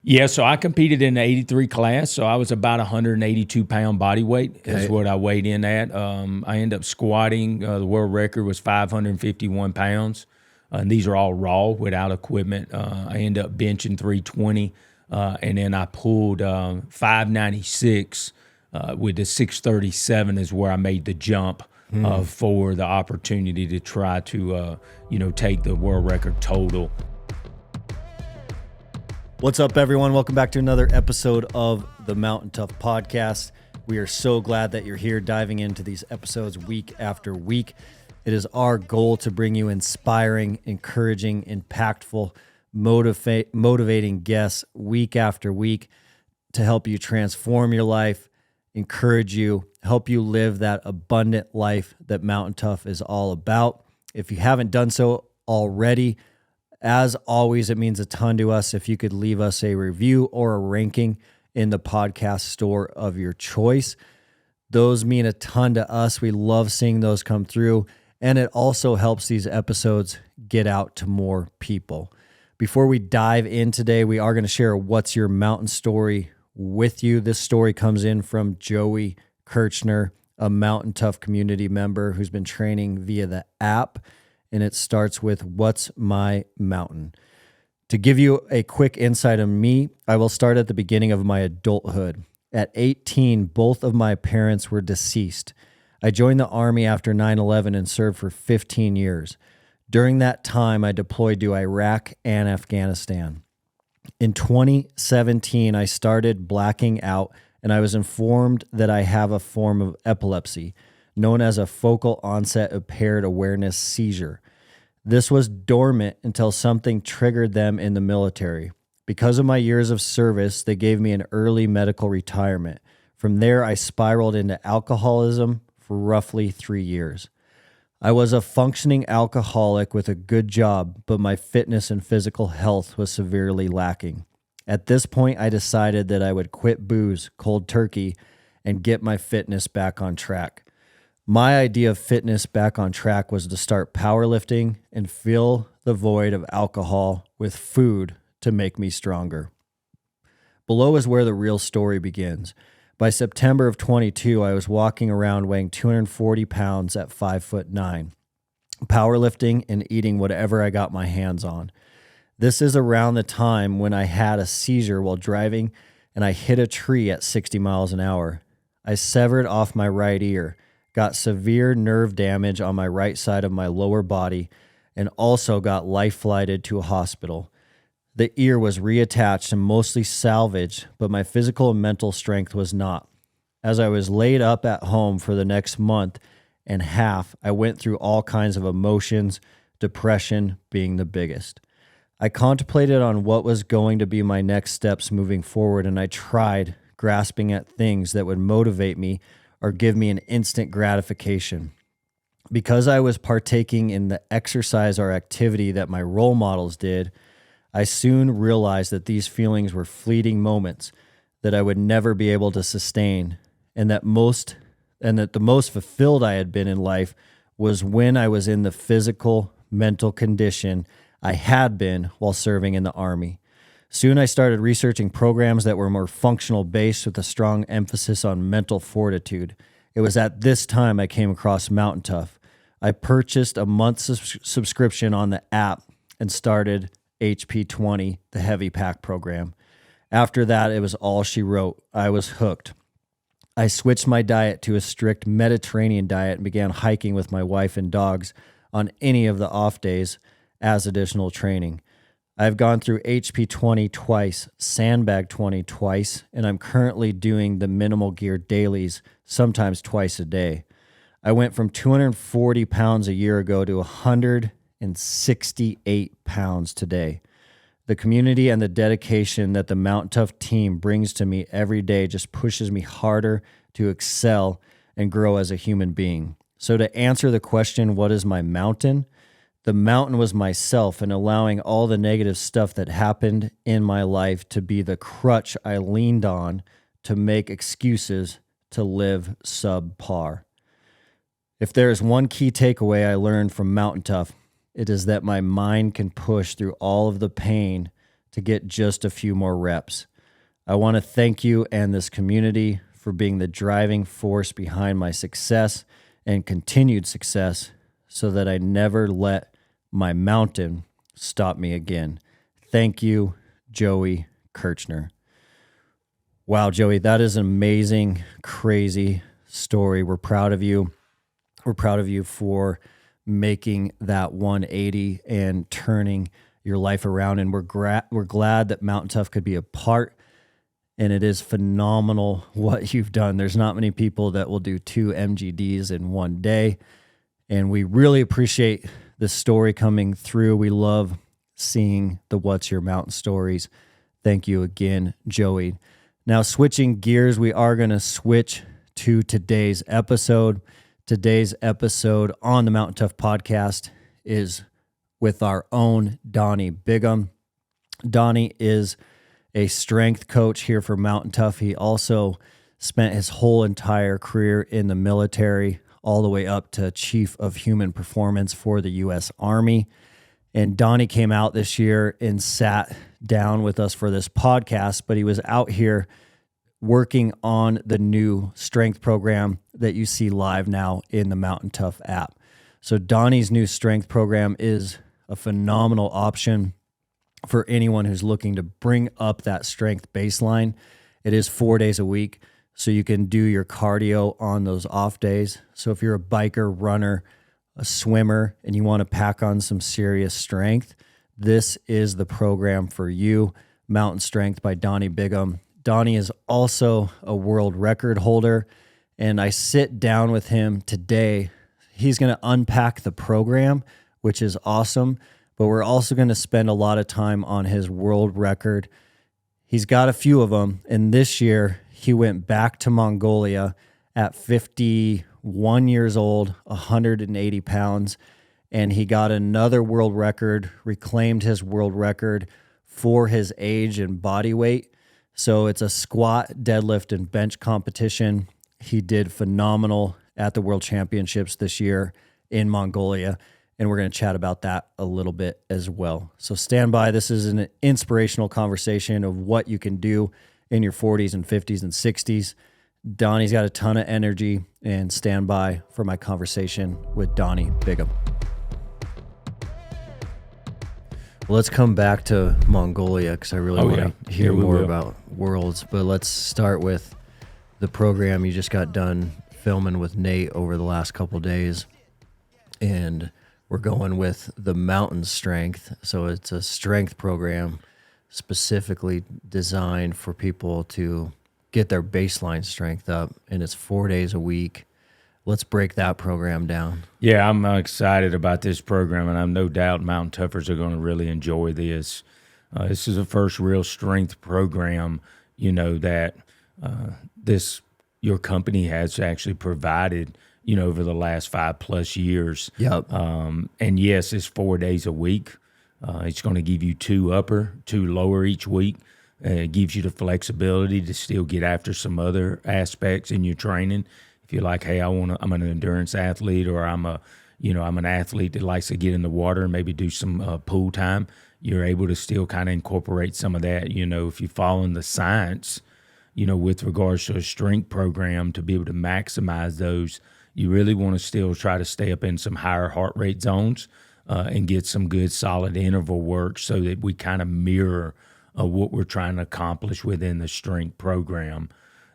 Yeah, so I competed in the 83 class, so I was about 182 pound body weight is what I weighed in at. I ended up squatting. The world record was 551 pounds. And these are all raw without equipment. I ended up benching 320, and then I pulled 596 with the 637 is where I made the jump for the opportunity to try to, take the world record total. What's up, everyone? Welcome back to another episode of the Mountain Tough Podcast. We are so glad that you're here diving into these episodes week after week. It is our goal to bring you inspiring, encouraging, impactful, motivating guests week after week to help you transform your life, encourage you, help you live that abundant life that Mountain Tough is all about. If you haven't done so already, as always, it means a ton to us if you could leave us a review or a ranking in the podcast store of your choice. Those mean a ton to us. We love seeing those come through, and it also helps these episodes get out to more people. Before we dive in today, we are going to share What's Your Mountain Story with you. This story comes in from Joey Kirchner, a Mountain Tough community member who's been training via the app. And it starts with, what's my mountain? To give you a quick insight on me, I will start at the beginning of my adulthood. At 18, both of my parents were deceased. I joined the Army after 9/11 and served for 15 years. During that time, I deployed to Iraq and Afghanistan. In 2017, I started blacking out, and I was informed that I have a form of epilepsy, known as a focal onset impaired awareness seizure. This was dormant until something triggered them in the military. Because of my years of service, they gave me an early medical retirement. From there, I spiraled into alcoholism for roughly 3 years. I was a functioning alcoholic with a good job, but my fitness and physical health was severely lacking. At this point, I decided that I would quit booze cold turkey and get my fitness back on track. My idea of fitness back on track was to start powerlifting and fill the void of alcohol with food to make me stronger. Below is where the real story begins. By September of 22, I was walking around weighing 240 pounds at 5'9", powerlifting and eating whatever I got my hands on. This is around the time when I had a seizure while driving and I hit a tree at 60 miles an hour. I severed off my right ear, got severe nerve damage on my right side of my lower body, and also got life-flighted to a hospital. The ear was reattached and mostly salvaged, but my physical and mental strength was not. As I was laid up at home for the next month and half, I went through all kinds of emotions, depression being the biggest. I contemplated on what was going to be my next steps moving forward, and I tried grasping at things that would motivate me or give me an instant gratification. Because I was partaking in the exercise or activity that my role models did, I soon realized that these feelings were fleeting moments that I would never be able to sustain, and that the most fulfilled I had been in life was when I was in the physical, mental condition I had been while serving in the Army. Soon I started researching programs that were more functional based with a strong emphasis on mental fortitude. It was at this time I came across Mountain Tough. I purchased a month's subscription on the app and started HP20, the heavy pack program. After that, it was all she wrote. I was hooked. I switched my diet to a strict Mediterranean diet and began hiking with my wife and dogs on any of the off days as additional training. I've gone through HP20 twice, Sandbag 20 twice, and I'm currently doing the minimal gear dailies, sometimes twice a day. I went from 240 pounds a year ago to 168 pounds today. The community and the dedication that the Mountain Tough team brings to me every day just pushes me harder to excel and grow as a human being. So to answer the question, what is my mountain? The mountain was myself and allowing all the negative stuff that happened in my life to be the crutch I leaned on to make excuses to live subpar. If there is one key takeaway I learned from Mountain Tough, it is that my mind can push through all of the pain to get just a few more reps. I want to thank you and this community for being the driving force behind my success and continued success so that I never let my mountain stop me again. Thank you, Joey Kirchner. Wow, Joey, that is an amazing, crazy story. We're proud of you. We're proud of you for making that 180 and turning your life around. And we're glad that Mountain Tough could be a part. And it is phenomenal what you've done. There's not many people that will do 2 MGDs in one day. And we really appreciate the story coming through. We love seeing the What's Your Mountain stories. Thank you again, Joey. Now, switching gears, we are going to switch to today's episode. Today's episode on the Mountain Tough podcast is with our own Donny Bigham. Donny is a strength coach here for Mountain Tough. He also spent his whole entire career in the military, all the way up to Chief of Human Performance for the U.S. Army. And Donny came out this year and sat down with us for this podcast, but he was out here working on the new strength program that you see live now in the Mountain Tough app. So Donny's new strength program is a phenomenal option for anyone who's looking to bring up that strength baseline. It is 4 days a week, so you can do your cardio on those off days. So if you're a biker, runner, a swimmer, and you want to pack on some serious strength, this is the program for you. Mountain Strength by Donny Bigham. Donny is also a world record holder, and I sit down with him today. He's going to unpack the program, which is awesome, but we're also going to spend a lot of time on his world record. He's got a few of them, and this year he went back to Mongolia at 51 years old, 180 pounds, and he got another world record, reclaimed his world record for his age and body weight. So it's a squat, deadlift, and bench competition. He did phenomenal at the World Championships this year in Mongolia, and we're going to chat about that a little bit as well. So stand by. This is an inspirational conversation of what you can do in your 40s and 50s and 60s. Donny's got a ton of energy, and stand by for my conversation with Donny Bigham. Well, let's come back to Mongolia because I really want to hear more about Worlds. But let's start with the program you just got done filming with Nate over the last couple of days. And we're going with the Mountain Strength. So it's a strength program specifically designed for people to get their baseline strength up. And it's 4 days a week. Let's break that program down. Yeah, I'm excited about this program, and I'm no doubt Mountain Toughers are going to really enjoy this. This is the first real strength program, that your company has actually provided, over the last 5+ years. Yep. And yes, it's 4 days a week. It's going to give you 2 upper, 2 lower each week. It gives you the flexibility to still get after some other aspects in your training. If you're like, hey, I'm an endurance athlete, or I'm an athlete that likes to get in the water and maybe do some pool time, you're able to still kind of incorporate some of that. If you follow in the science, with regards to a strength program, to be able to maximize those, you really want to still try to stay up in some higher heart rate zones and get some good solid interval work so that we kind of mirror what we're trying to accomplish within the strength program.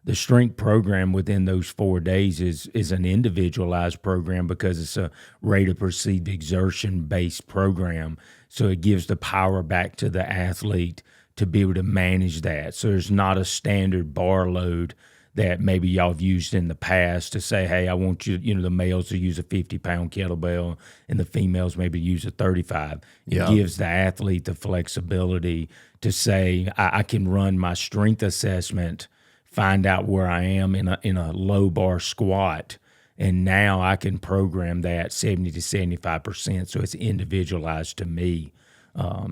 The strength program within those 4 days is an individualized program because it's a rate of perceived exertion-based program. So it gives the power back to the athlete to be able to manage that. So there's not a standard bar load that maybe y'all have used in the past to say, hey, I want you, the males to use a 50-pound kettlebell and the females maybe use a 35. It gives the athlete the flexibility to say, I can run my strength assessment, find out where I am in a low bar squat, and now I can program that 70 to 75%, so it's individualized to me.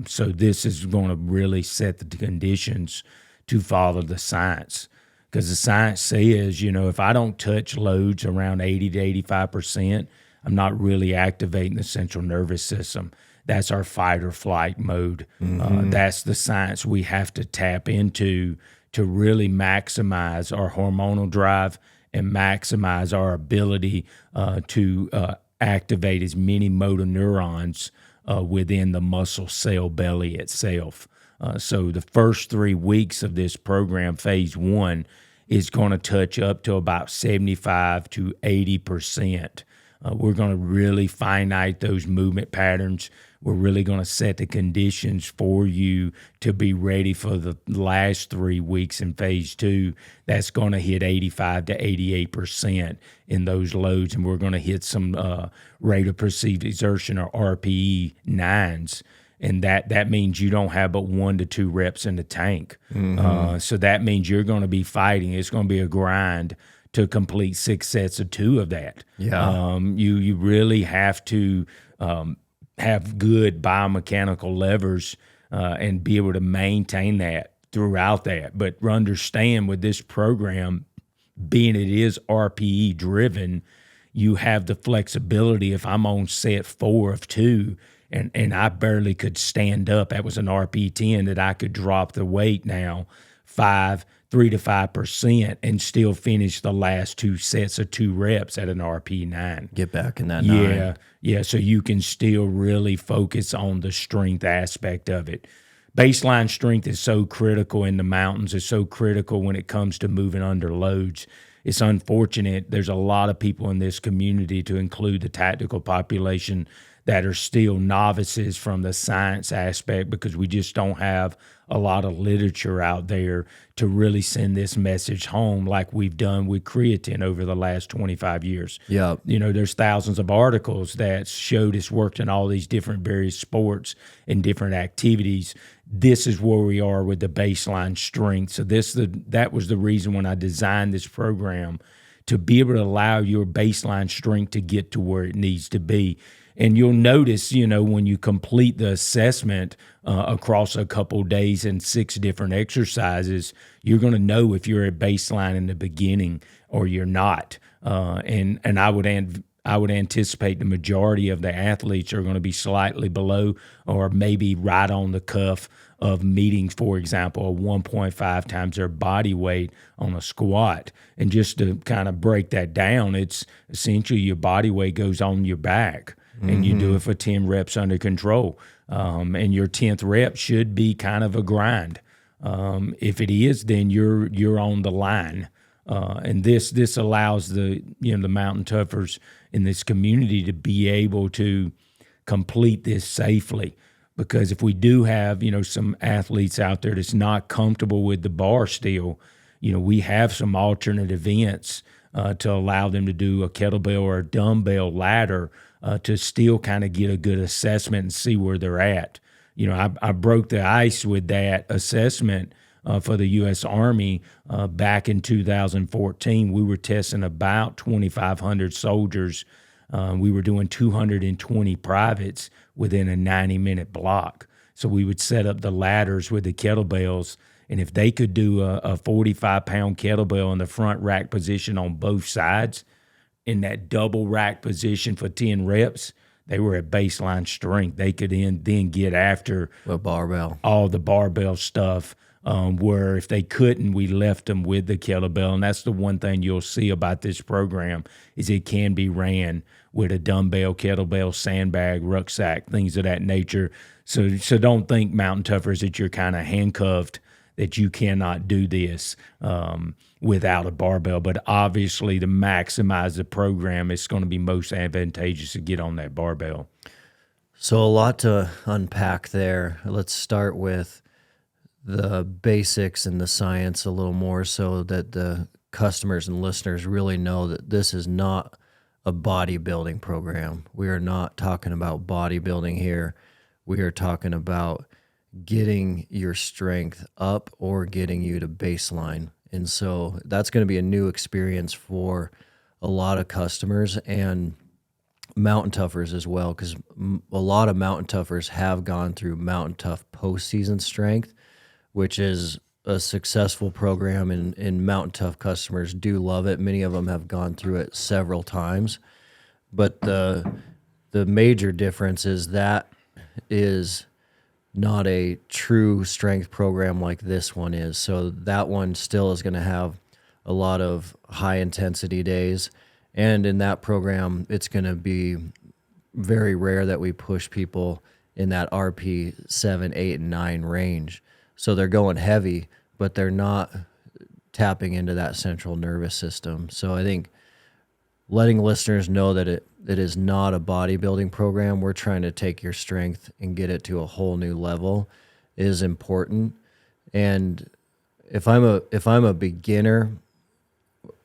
So this is going to really set the conditions to follow the science, because the science says, if I don't touch loads around 80 to 85%, I'm not really activating the central nervous system. that's our fight or flight mode. That's the science we have to tap into to really maximize our hormonal drive and maximize our ability to activate as many motor neurons within the muscle cell belly itself. So the first 3 weeks of this program, phase 1, is going to touch up to about 75 to 80%. We're going to really finite those movement patterns. We're really going to set the conditions for you to be ready for the last 3 weeks in phase 2. That's going to hit 85 to 88% in those loads, and we're going to hit some rate of perceived exertion, or RPE 9s. And that means you don't have but 1 to 2 reps in the tank. So that means you're going to be fighting. It's going to be a grind to complete 6 sets of 2 of that. Yeah. You really have to have good biomechanical levers and be able to maintain that throughout that. But understand, with this program, being it is RPE driven, you have the flexibility. If I'm on set 4 of 2 and I barely could stand up, that was an RPE 10, that I could drop the weight now 3 to 5% and still finish the last 2 sets of 2 reps at an RPE 9. Get back in that 9. Yeah. So you can still really focus on the strength aspect of it. Baseline strength is so critical in the mountains. It's so critical when it comes to moving under loads. It's unfortunate there's a lot of people in this community, to include the tactical population, that are still novices from the science aspect, because we just don't have a lot of literature out there to really send this message home like we've done with creatine over the last 25 years. Yeah. There's thousands of articles that showed it's worked in all these different various sports and different activities. This is where we are with the baseline strength. So that was the reason when I designed this program, to be able to allow your baseline strength to get to where it needs to be. And you'll notice, when you complete the assessment across a couple of days and 6 different exercises, you're going to know if you're at baseline in the beginning or you're not. And I would anticipate the majority of the athletes are going to be slightly below, or maybe right on the cuff of meeting, for example, a 1.5 times their body weight on a squat. And just to kind of break that down, it's essentially your body weight goes on your back. And you do it for 10 reps under control. And your 10th rep should be kind of a grind. If it is, then you're on the line. And this allows the mountain toughers in this community to be able to complete this safely. Because if we do have, some athletes out there that's not comfortable with the bar still, we have some alternate events to allow them to do a kettlebell or a dumbbell ladder to still kind of get a good assessment and see where they're at. I broke the ice with that assessment for the U.S. Army back in 2014. We were testing about 2,500 soldiers. We were doing 220 privates within a 90-minute block. So we would set up the ladders with the kettlebells, and if they could do a 45-pound kettlebell in the front rack position on both sides, in that double rack position for 10 reps, they were at baseline strength. They could then get after a barbell, all the barbell stuff, where if they couldn't, we left them with the kettlebell. And that's the one thing you'll see about this program, is it can be ran with a dumbbell, kettlebell, sandbag, rucksack, things of that nature. So don't think, mountain toughers, that you're kind of handcuffed, that you cannot do this without a barbell. But obviously, to maximize the program, it's going to be most advantageous to get on that barbell. So a lot to unpack there. Let's start with the basics and the science a little more, so that the customers and listeners really know that this is not a bodybuilding program. We are not talking about bodybuilding here. We are talking about getting your strength up or getting you to baseline. And so that's going to be a new experience for a lot of customers and mountain toughers as well, because a lot of mountain toughers have gone through Mountain Tough postseason strength, which is a successful program, and Mountain Tough customers do love it. Many of them have gone through it several times. But the major difference is that is not a true strength program like this one is. So that one still is going to have a lot of high intensity days. And in that program, it's going to be very rare that we push people in that RP 7, 8, and 9 range. So they're going heavy, but they're not tapping into that central nervous system. So I think letting listeners know that it is not a bodybuilding program. We're trying to take your strength and get it to a whole new level is important. And if I'm a beginner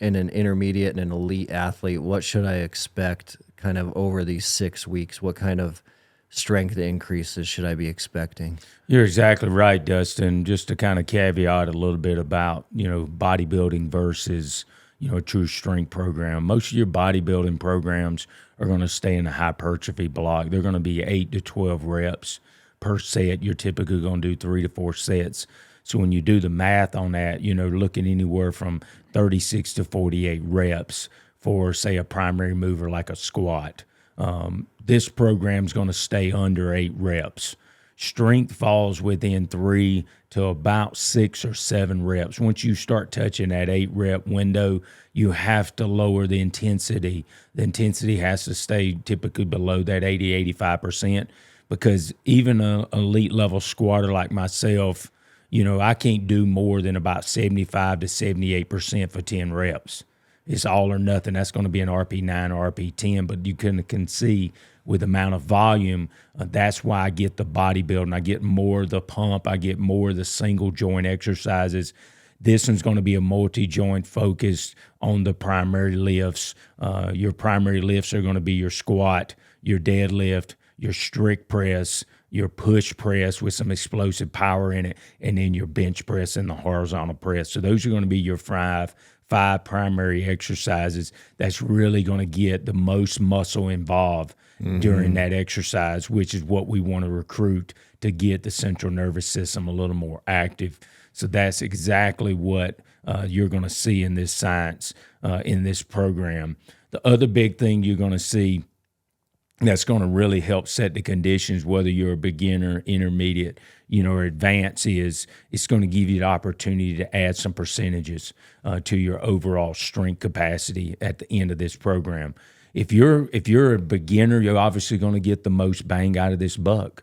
and an intermediate and an elite athlete, what should I expect kind of over these 6 weeks? What kind of strength increases should I be expecting? You're exactly right, Dustin. Just to kind of caveat a little bit about, bodybuilding versus, a true strength program. Most of your bodybuilding programs are going to stay in a hypertrophy block. They're going to be 8 to 12 reps per set. You're typically going to do 3 to 4 sets. So when you do the math on that, looking anywhere from 36 to 48 reps for, say, a primary mover like a squat. This program's going to stay under 8 reps. Strength falls within 3 to about 6 or 7 reps. Once you start touching that 8 rep window, you have to lower the intensity. The intensity has to stay typically below that 80-85%, because even an elite level squatter like myself, I can't do more than about 75 to 78% for 10 reps. It's all or nothing. That's going to be an RP9 or RP10, but you can see with the amount of volume, that's why I get the bodybuilding. I get more of the pump. I get more of the single joint exercises. This one's going to be a multi-joint focused on the primary lifts. Your primary lifts are going to be your squat, your deadlift, your strict press, your push press with some explosive power in it, and then your bench press and the horizontal press. So those are going to be your five primary exercises that's really going to get the most muscle involved during that exercise, which is what we want to recruit to get the central nervous system a little more active. So that's exactly what you're going to see in this science, in this program. The other big thing you're going to see that's going to really help set the conditions, whether you're a beginner, intermediate, or advanced, is it's going to give you the opportunity to add some percentages to your overall strength capacity at the end of this program. If you're a beginner, you're obviously going to get the most bang out of this buck,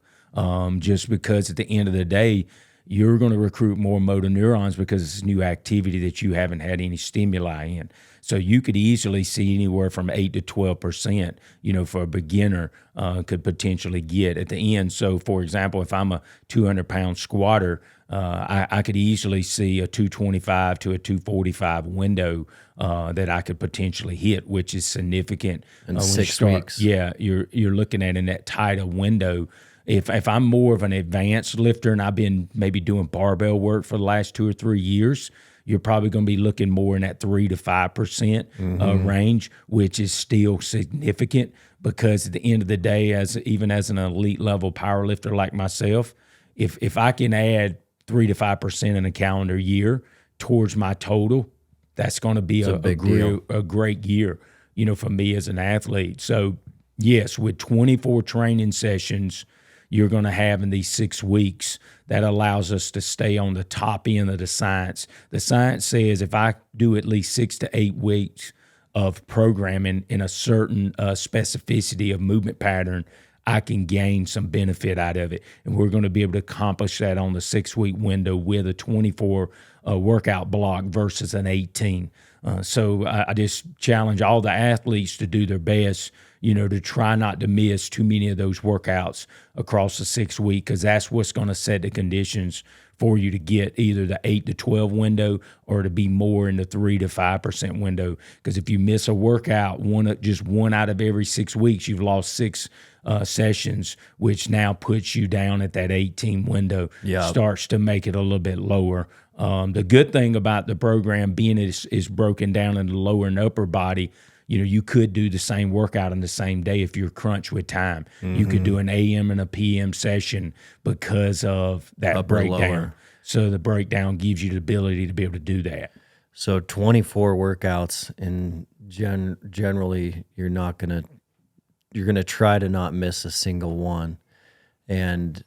just because at the end of the day, you're going to recruit more motor neurons because it's new activity that you haven't had any stimuli in. So you could easily see anywhere from 8 to 12%, for a beginner could potentially get at the end. So, for example, if I'm a 200-pound squatter, I could easily see a 225 to a 245 window that I could potentially hit, which is significant. In 6 weeks. Yeah, you're looking at in that tighter window. If I'm more of an advanced lifter and I've been maybe doing barbell work for the last 2 or 3 years, you're probably going to be looking more in that 3 to 5% range, which is still significant, because at the end of the day, even as an elite level power lifter like myself, if I can add 3 to 5% in a calendar year towards my total, that's going to be a great year, for me as an athlete. So yes, with 24 training sessions you're going to have in these 6 weeks, that allows us to stay on the top end of the science. The science says if I do at least 6 to 8 weeks of programming in a certain specificity of movement pattern, I can gain some benefit out of it. And we're going to be able to accomplish that on the 6-week window with a 24 workout block versus an 18. So I just challenge all the athletes to do their best, to try not to miss too many of those workouts across the 6 week, because that's what's going to set the conditions for you to get either the 8 to 12 window or to be more in the 3 to 5% window. Because if you miss a workout, just one out of every 6 weeks, you've lost 6 sessions, which now puts you down at that 18 window. Starts to make it a little bit lower. The good thing about the program being is broken down into the lower and upper body. You could do the same workout in the same day if you're crunched with time. You could do an AM and a PM session because of that Upper, breakdown. lower. So the breakdown gives you the ability to be able to do that. So 24 workouts, and generally you're going to try to not miss a single one. And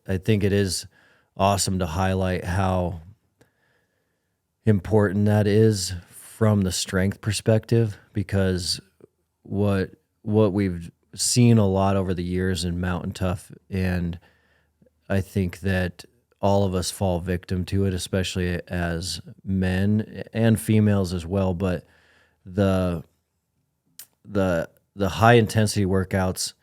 I think it is awesome to highlight how important that is from the strength perspective, because what we've seen a lot over the years in Mountain Tough, and I think that all of us fall victim to it, especially as men and females as well. But the high intensity workouts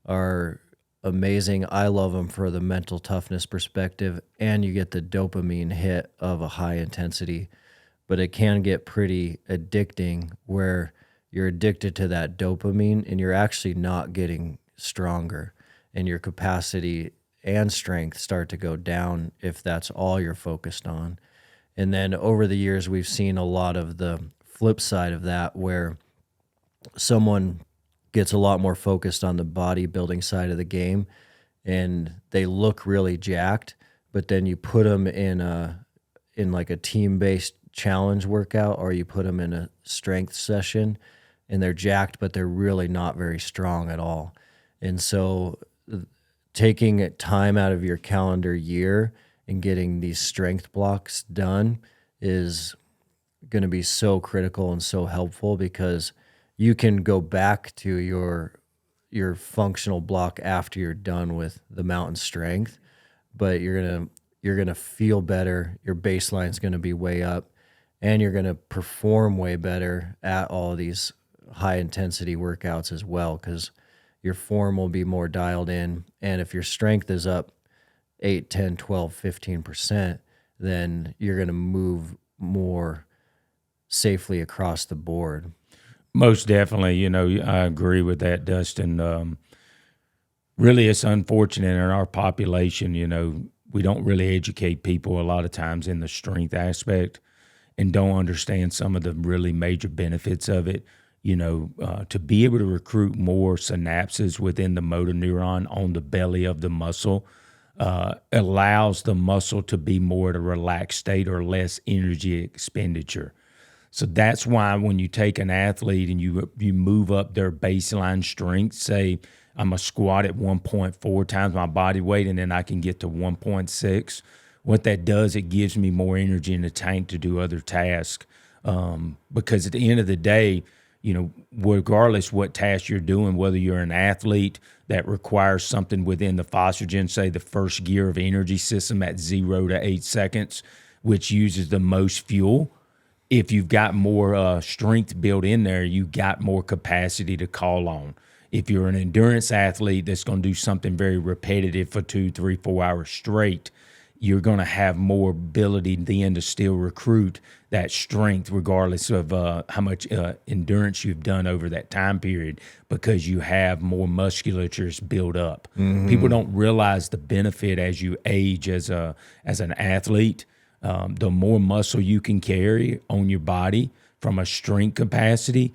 are amazing. I love them for the mental toughness perspective, and you get the dopamine hit of a high intensity. But it can get pretty addicting, where you're addicted to that dopamine and you're actually not getting stronger, and your capacity and strength start to go down if that's all you're focused on. And then over the years, we've seen a lot of the flip side of that, where someone gets a lot more focused on the bodybuilding side of the game and they look really jacked, but then you put them in like a team-based challenge workout, or you put them in a strength session and they're jacked, but they're really not very strong at all. And so taking time out of your calendar year and getting these strength blocks done is going to be so critical and so helpful, because you can go back to your functional block after you're done with the mountain strength, but you're going to feel better. Your baseline's going to be way up, and you're going to perform way better at all of these high intensity workouts as well, because your form will be more dialed in. And if your strength is up 8, 10, 12, 15%, then you're going to move more safely across the board. Most definitely. I agree with that, Dustin. Really, it's unfortunate in our population, we don't really educate people a lot of times in the strength aspect and don't understand some of the really major benefits of it. To be able to recruit more synapses within the motor neuron on the belly of the muscle allows the muscle to be more at a relaxed state or less energy expenditure. So that's why when you take an athlete and you move up their baseline strength, say I'm a squat at 1.4 times my body weight, and then I can get to 1.6. What that does, it gives me more energy in the tank to do other tasks. Because at the end of the day, regardless what task you're doing, whether you're an athlete that requires something within the phosphagen, say the first gear of energy system at 0 to 8 seconds, which uses the most fuel, if you've got more strength built in there, you got more capacity to call on. If you're an endurance athlete that's going to do something very repetitive for 2, 3, 4 hours straight, you're going to have more ability then to still recruit that strength regardless of how much endurance you've done over that time period, because you have more musculatures built up. Mm-hmm. People don't realize the benefit as you age as an athlete. The more muscle you can carry on your body from a strength capacity,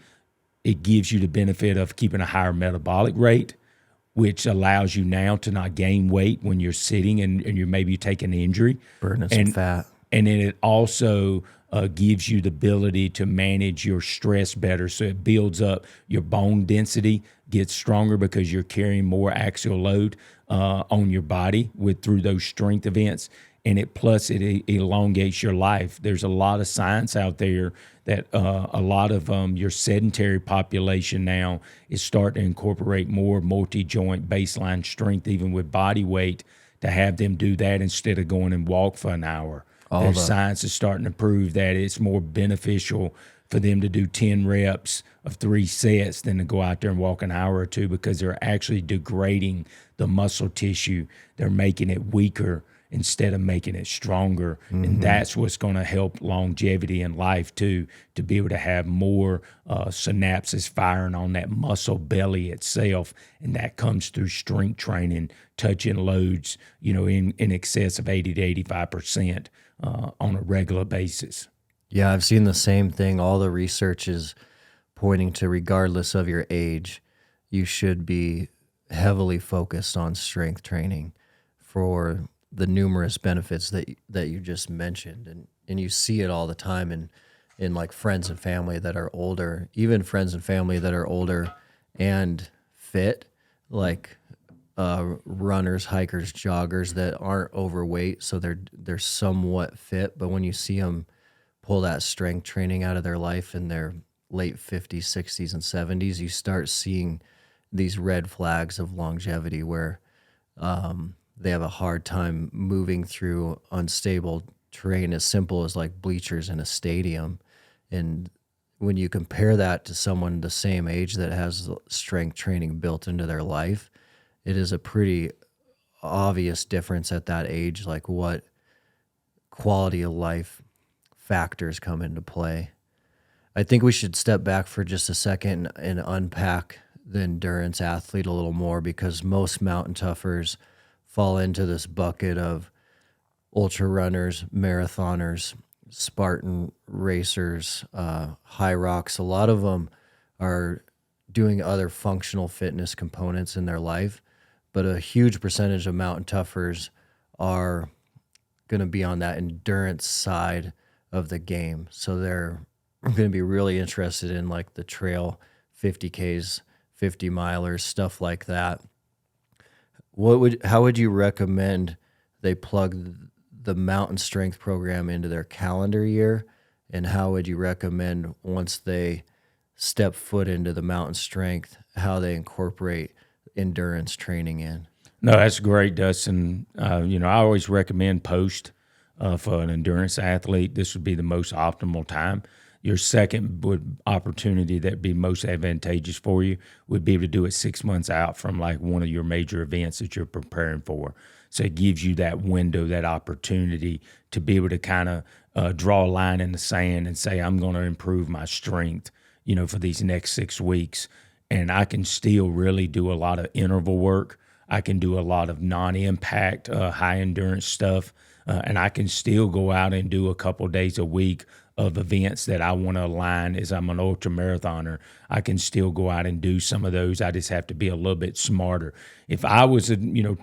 it gives you the benefit of keeping a higher metabolic rate, which allows you now to not gain weight when you're sitting and you're maybe taking an injury. Burning some fat. And then it also gives you the ability to manage your stress better. So it builds up your bone density, gets stronger because you're carrying more axial load on your body through those strength events. And it elongates your life. There's a lot of science out there that a lot of your sedentary population now is starting to incorporate more multi-joint baseline strength, even with body weight, to have them do that instead of going and walk for an hour. Science is starting to prove that it's more beneficial for them to do 10 reps of 3 sets than to go out there and walk an hour or two, because they're actually degrading the muscle tissue. They're making it weaker instead of making it stronger. Mm-hmm. And that's what's going to help longevity in life too, to be able to have more synapses firing on that muscle belly itself. And that comes through strength training, touching loads, in excess of 80 to 85% on a regular basis. Yeah, I've seen the same thing. All the research is pointing to, regardless of your age, you should be heavily focused on strength training for the numerous benefits that you just mentioned. And you see it all the time in like friends and family that are older, even friends and family that are older and fit. Like runners, hikers, joggers that aren't overweight, so they're somewhat fit. But when you see them pull that strength training out of their life in their late 50s, 60s, and 70s, you start seeing these red flags of longevity where they have a hard time moving through unstable terrain as simple as like bleachers in a stadium. And when you compare that to someone the same age that has strength training built into their life, it is a pretty obvious difference at that age, like what quality of life factors come into play. I think we should step back for just a second and unpack the endurance athlete a little more, because most mountain toughers fall into this bucket of ultra runners, marathoners, Spartan racers, high rocks. A lot of them are doing other functional fitness components in their life, but a huge percentage of mountain toughers are going to be on that endurance side of the game. So they're going to be really interested in like the trail 50Ks, 50 milers, stuff like that. How would you recommend they plug the mountain strength program into their calendar year? And how would you recommend once they step foot into the mountain strength, how they incorporate endurance training in? No, that's great, Dustin. I always recommend post for an endurance athlete. This would be the most optimal time. Your second opportunity that would be most advantageous for you would be able to do it 6 months out from like one of your major events that you're preparing for. So it gives you that window, that opportunity to be able to kind of draw a line in the sand and say, I'm going to improve my strength, for these next 6 weeks. And I can still really do a lot of interval work. I can do a lot of non-impact, high endurance stuff. And I can still go out and do a couple days a week of events that I want to align. As I'm an ultra marathoner, I can still go out and do some of those. I just have to be a little bit smarter. If I was,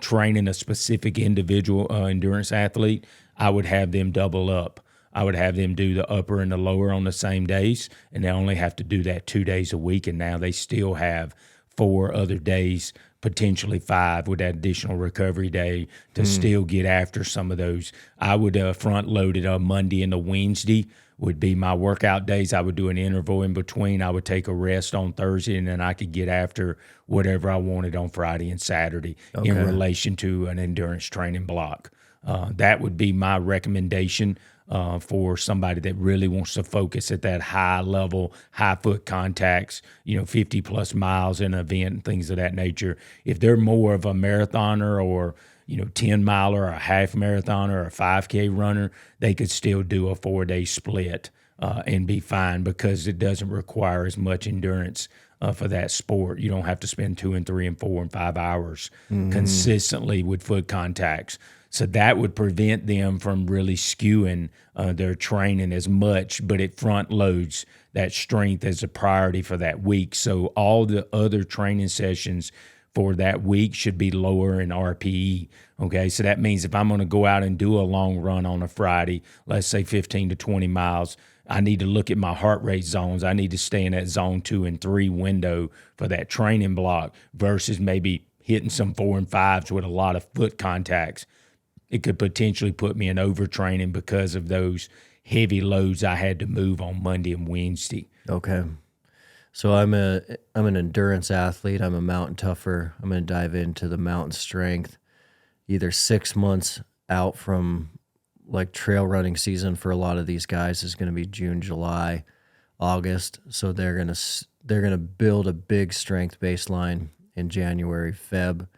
training a specific individual endurance athlete, I would have them double up. I would have them do the upper and the lower on the same days, and they only have to do that 2 days a week. And now they still have 4 other days, potentially 5 with that additional recovery day to still get after some of those. I would front load it on Monday and a Wednesday would be my workout days. I would do an interval in between. I would take a rest on Thursday, and then I could get after whatever I wanted on Friday and Saturday in relation to an endurance training block. That would be my recommendation for somebody that really wants to focus at that high level, high foot contacts, 50 plus miles in an event and things of that nature. If they're more of a marathoner or 10 miler or a half marathoner or a 5K runner, they could still do a 4-day split and be fine, because it doesn't require as much endurance for that sport. You don't have to spend 2 and 3 and 4 and 5 hours consistently with foot contacts. So that would prevent them from really skewing their training as much, but it front loads that strength as a priority for that week. So all the other training sessions for that week should be lower in RPE. Okay, so that means if I'm going to go out and do a long run on a Friday, let's say 15 to 20 miles, I need to look at my heart rate zones. I need to stay in that zone 2 and 3 window for that training block versus maybe hitting some 4 and 5s with a lot of foot contacts. It could potentially put me in overtraining because of those heavy loads I had to move on Monday and Wednesday. Okay. So I'm an endurance athlete. I'm a mountain tougher. I'm going to dive into the mountain strength either 6 months out from like trail running season for a lot of these guys is going to be June, July, August. So they're going to build a big strength baseline in January, Feb,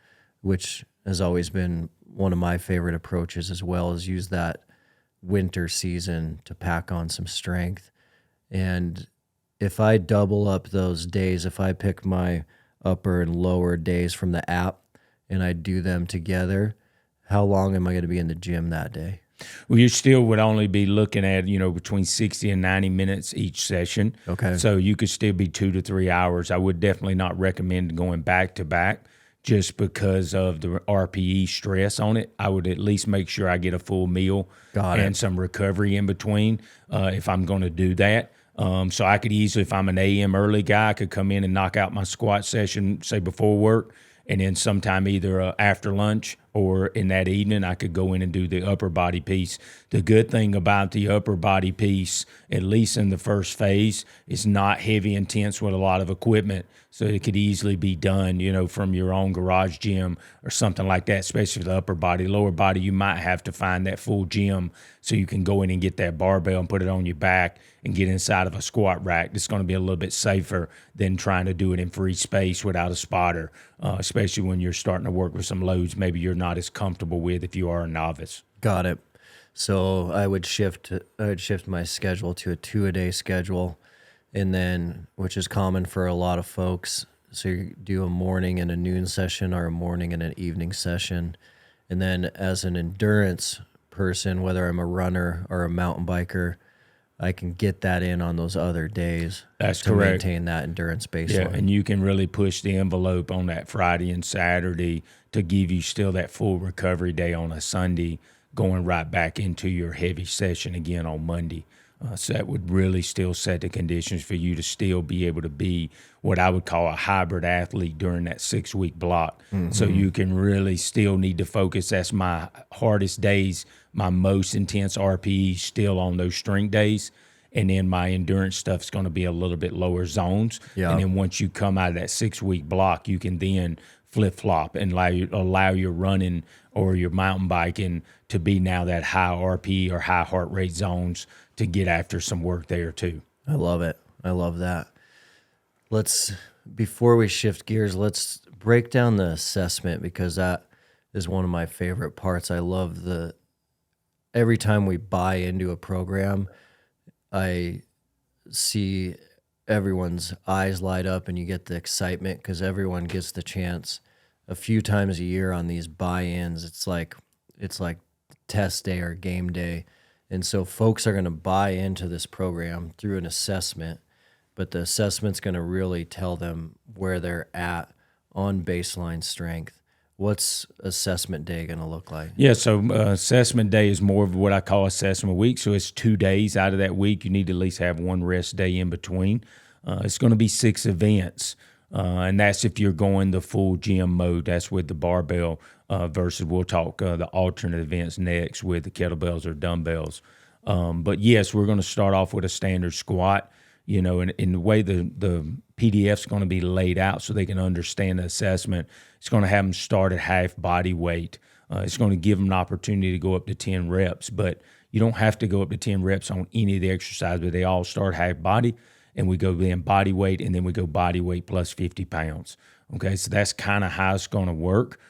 which has always been one of my favorite approaches, as well as use that winter season to pack on some strength. And if I double up those days, if I pick my upper and lower days from the app and I do them together, how long am I going to be in the gym that day? Well, you still would only be looking at, between 60 and 90 minutes each session. Okay. So you could still be 2 to 3 hours. I would definitely not recommend going back to back just because of the RPE stress on it. I would at least make sure I get a full meal and some recovery in between if I'm going to do that. So I could easily, if I'm an AM early guy, I could come in and knock out my squat session, say before work, And then sometime either after lunch or in that evening, I could go in and do the upper body piece. The good thing about the upper body piece, at least in the first phase, is not heavy intense with a lot of equipment. So it could easily be done, from your own garage gym or something like that, especially the upper body. Lower body, you might have to find that full gym so you can go in and get that barbell and put it on your back and get inside of a squat rack. It's going to be a little bit safer than trying to do it in free space without a spotter, especially when you're starting to work with some loads maybe you're not as comfortable with if you are a novice. Got it. So I would shift my schedule to a 2-a-day schedule, and then, which is common for a lot of folks. So you do a morning and a noon session, or a morning and an evening session. And then as an endurance person, whether I'm a runner or a mountain biker, I can get that in on those other days. That's to correct. Maintain that endurance baseline. Yeah, and you can really push the envelope on that Friday and Saturday to give you still that full recovery day on a Sunday, going right back into your heavy session again on Monday. So that would really still set the conditions for you to still be able to be what I would call a hybrid athlete during that 6-week block. Mm-hmm. So you can really still need to focus. That's my hardest days, my most intense RPE still on those strength days. And then my endurance stuff is going to be a little bit lower zones. Yeah. And then once you come out of that 6-week block, you can then flip-flop and allow your running or your mountain biking to be now that high RPE or high heart rate zones to get after some work there too. I love it. I love that. Before we shift gears, let's break down the assessment, because that is one of my favorite parts. I love every time we buy into a program, I see everyone's eyes light up and you get the excitement, because everyone gets the chance a few times a year on these buy-ins. It's like test day or game day. And so folks are going to buy into this program through an assessment, but the assessment's going to really tell them where they're at on baseline strength. What's assessment day going to look like? Yeah, so assessment day is more of what I call assessment week. So it's 2 days out of that week. You need to at least have one rest day in between. It's going to be 6 events, and that's if you're going the full gym mode. That's with the barbell versus we'll talk the alternate events next with the kettlebells or dumbbells. But yes, we're going to start off with a standard squat. And in the way the PDF's going to be laid out so they can understand the assessment, it's going to have them start at half body weight. It's going to give them an opportunity to go up to 10 reps, but you don't have to go up to 10 reps on any of the exercises, but they all start half body, and we go then body weight, and then we go body weight plus 50 pounds. Okay, so that's kind of how it's going to work.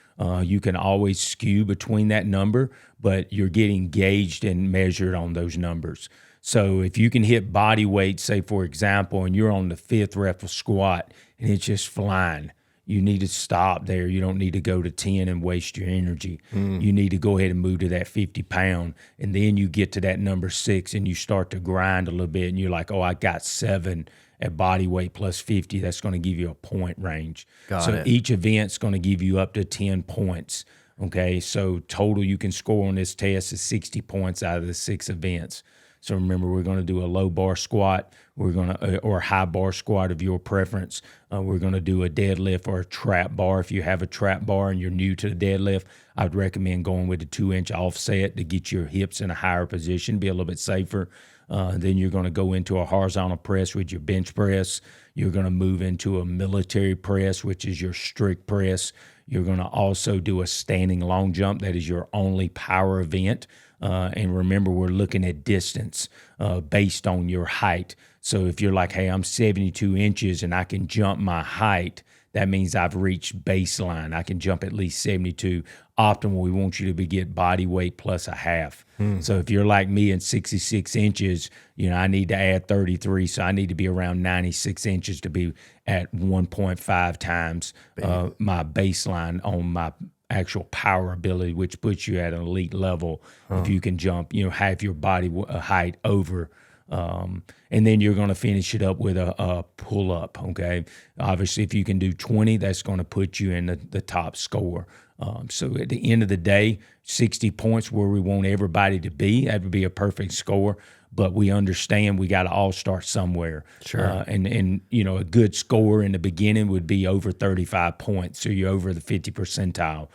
You can always skew between that number, but you're getting gauged and measured on those numbers. So if you can hit body weight, say, for example, and you're on the 5th rep of squat and it's just flying, you need to stop there. You don't need to go to 10 and waste your energy. You need to go ahead and move to that 50 pound. And then you get to that number 6 and you start to grind a little bit and you're like, oh, I got 7 at body weight plus 50. That's going to give you a point range. Got it. Each event's going to give you up to 10 points. Okay, so total you can score on this test is 60 points out of the 6 events. So remember, we're going to do a low bar squat. We're going to, or a high bar squat of your preference. We're going to do a deadlift or a trap bar. If you have a trap bar and you're new to the deadlift, I'd recommend going with a 2-inch offset to get your hips in a higher position, be a little bit safer. Then you're going to go into a horizontal press with your bench press. You're going to move into a military press, which is your strict press. You're going to also do a standing long jump. That is your only power event. And remember, we're looking at distance based on your height. So if you're like, hey, I'm 72 inches and I can jump my height, that means I've reached baseline. I can jump at least 72. Optimal, we want you to get body weight plus a half. So if you're like me and 66 inches, I need to add 33. So I need to be around 96 inches to be at 1.5 times my baseline on my actual power ability, which puts you at an elite level if you can jump, half your body height over And then you're going to finish it up with a pull up. Okay. Obviously, if you can do 20, that's going to put you in the top score. So at the end of the day, 60 points where we want everybody to be. That would be a perfect score. But we understand we got to all start somewhere. Sure. And you know, a good score in the beginning would be over 35 points. So you're over the 50 percentile.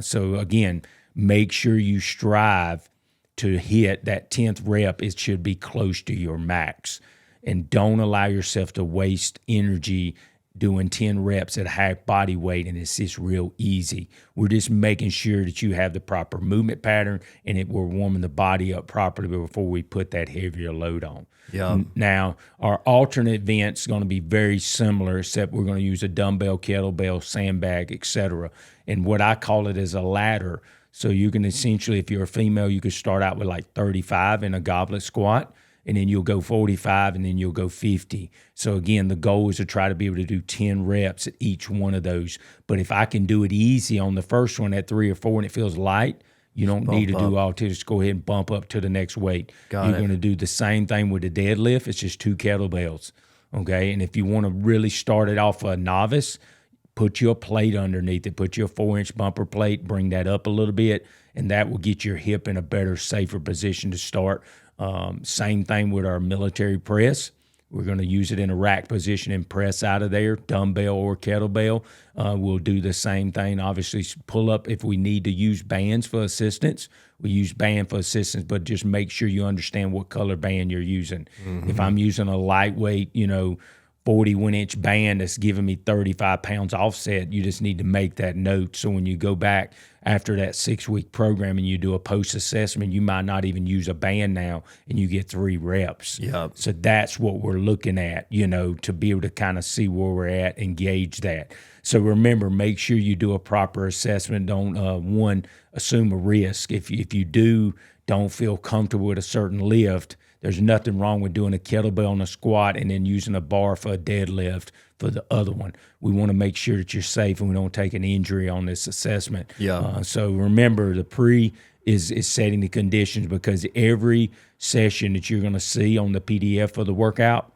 So again, make sure you strive to hit that 10th rep. It should be close to your max. And don't allow yourself to waste energy doing 10 reps at half body weight, and it's just real easy. We're just making sure that you have the proper movement pattern and we're warming the body up properly before we put that heavier load on. Yeah. Now, our alternate event's going to be very similar, except we're going to use a dumbbell, kettlebell, sandbag, etc. And what I call it is a ladder. So you can essentially, if you're a female, you could start out with like 35 in a goblet squat, and then you'll go 45, and then you'll go 50. So again, the goal is to try to be able to do 10 reps at each one of those. But if I can do it easy on the first one at 3 or 4 and it feels light, you don't need to do all 10. Just go ahead and bump up to the next weight. You're going to do the same thing with the deadlift. It's just 2 kettlebells, okay? And if you want to really start it off a novice, put your plate underneath it. Put your 4-inch bumper plate, bring that up a little bit, and that will get your hip in a better, safer position to start. Same thing with our military press. We're going to use it in a rack position and press out of there, dumbbell or kettlebell. We'll do the same thing. Obviously, pull up if we need to use bands for assistance. We use band for assistance, but just make sure you understand what color band you're using. Mm-hmm. If I'm using a lightweight, 41-inch band that's giving me 35 pounds offset, you just need to make that note. So when you go back after that 6-week program and you do a post-assessment, you might not even use a band now and you get 3 reps. Yep. So that's what we're looking at, to be able to kind of see where we're at and gauge that. So remember, make sure you do a proper assessment. Don't, assume a risk. If you don't feel comfortable with a certain lift, there's nothing wrong with doing a kettlebell and a squat and then using a bar for a deadlift for the other one. We want to make sure that you're safe and we don't take an injury on this assessment. Yeah. So remember, the pre is setting the conditions, because every session that you're going to see on the PDF for the workout,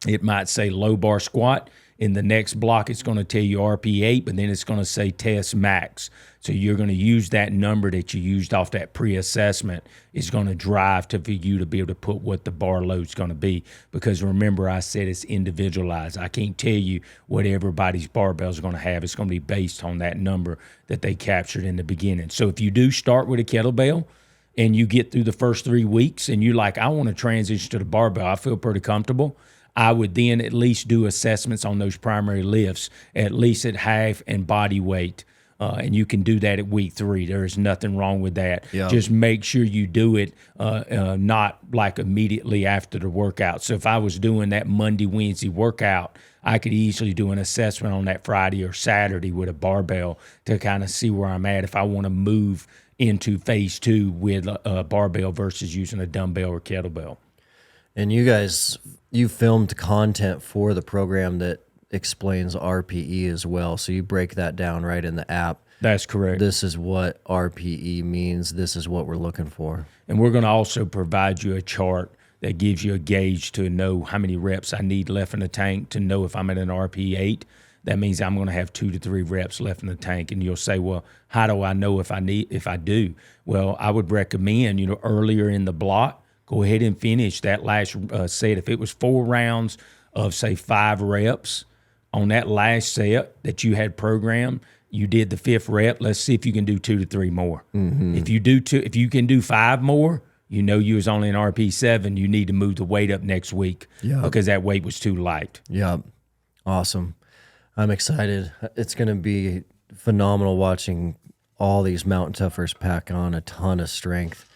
it might say low bar squat. In the next block, it's going to tell you RP8, but then it's going to say test max. So you're going to use that number that you used off that pre-assessment is going to drive for you to be able to put what the bar load's going to be. Because remember, I said it's individualized. I can't tell you what everybody's barbell is going to have. It's going to be based on that number that they captured in the beginning. So if you do start with a kettlebell and you get through the first 3 weeks and you're like, I want to transition to the barbell, I feel pretty comfortable, I would then at least do assessments on those primary lifts, at least at half and body weight. And you can do that at week 3. There is nothing wrong with that. Yeah. Just make sure you do it not like immediately after the workout. So if I was doing that Monday, Wednesday workout, I could easily do an assessment on that Friday or Saturday with a barbell to kind of see where I'm at if I want to move into phase 2 with a barbell versus using a dumbbell or kettlebell. And you filmed content for the program that explains RPE as well. So you break that down right in the app. That's correct. This is what RPE means. This is what we're looking for. And we're going to also provide you a chart that gives you a gauge to know how many reps I need left in the tank to know if I'm at an RP8. That means I'm going to have 2 to 3 reps left in the tank. And you'll say, well, how do I know if I do? Well, I would recommend, earlier in the block, go ahead and finish that last set. If it was 4 rounds of, say, 5 reps on that last set that you had programmed, you did the 5th rep. Let's see if you can do 2 to 3 more. Mm-hmm. If you can do 5 more, you was only in RP7. You need to move the weight up next week because that weight was too light. Yeah, awesome. I'm excited. It's going to be phenomenal watching all these mountain toughers pack on a ton of strength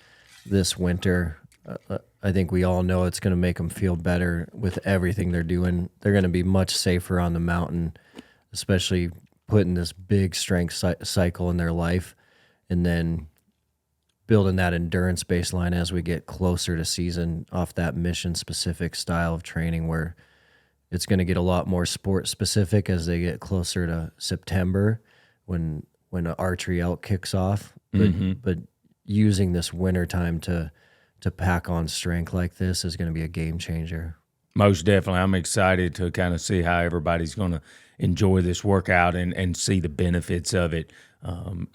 this winter. I think we all know it's going to make them feel better with everything they're doing. They're going to be much safer on the mountain, especially putting this big strength cycle in their life and then building that endurance baseline as we get closer to season off that mission-specific style of training where it's going to get a lot more sport-specific as they get closer to September when archery elk kicks off. But using this winter time to to pack on strength like this is going to be a game changer. Most definitely. I'm excited to kind of see how everybody's going to enjoy this workout and see the benefits of it.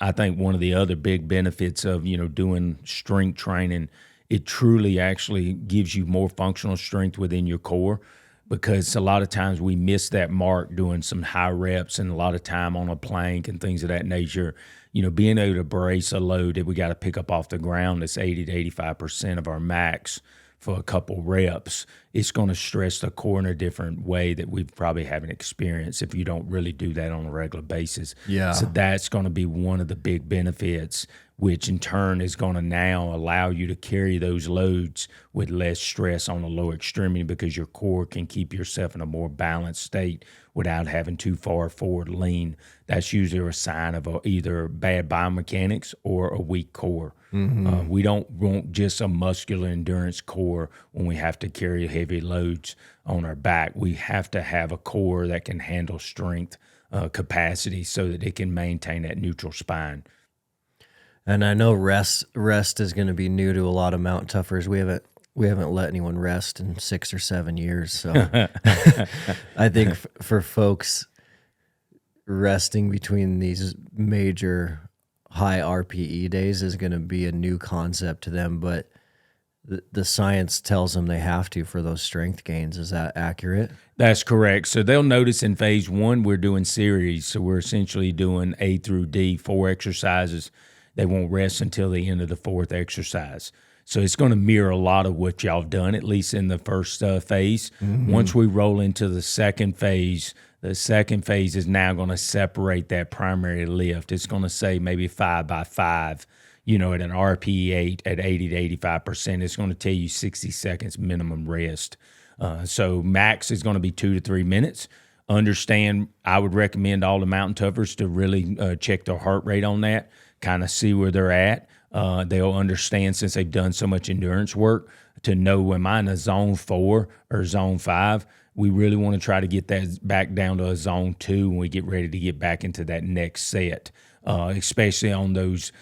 I think one of the other big benefits of, doing strength training, it truly actually gives you more functional strength within your core, because a lot of times we miss that mark doing some high reps and a lot of time on a plank and things of that nature. Being able to brace a load that we got to pick up off the ground that's 80 to 85% of our max for a couple reps, it's going to stress the core in a different way that we probably haven't experienced if you don't really do that on a regular basis. Yeah. So that's going to be one of the big benefits, which in turn is going to now allow you to carry those loads with less stress on the lower extremity, because your core can keep yourself in a more balanced state without having too far forward lean. That's usually a sign of either bad biomechanics or a weak core. Mm-hmm. We don't want just a muscular endurance core when we have to carry heavy loads on our back. We have to have a core that can handle strength capacity so that it can maintain that neutral spine. And I know rest is going to be new to a lot of mountain toughers. We haven't let anyone rest in 6 or 7 years. So I think for folks, resting between these major high RPE days is going to be a new concept to them, but the science tells them they have to for those strength gains. Is that accurate? That's correct. So they'll notice in phase 1, we're doing series. So we're essentially doing A through D, 4 exercises. They won't rest until the end of the 4th exercise. So it's going to mirror a lot of what y'all have done, at least in the first phase. Mm-hmm. Once we roll into the second phase is now going to separate that primary lift. It's going to say maybe 5 by 5, at an RPE 8 at 80 to 85%. It's going to tell you 60 seconds minimum rest. So max is going to be 2 to 3 minutes. Understand, I would recommend all the mountain toughers to really check their heart rate on that, kind of see where they're at. They'll understand, since they've done so much endurance work, to know, am I in a zone 4 or zone 5? We really want to try to get that back down to a zone 2 when we get ready to get back into that next set, especially on those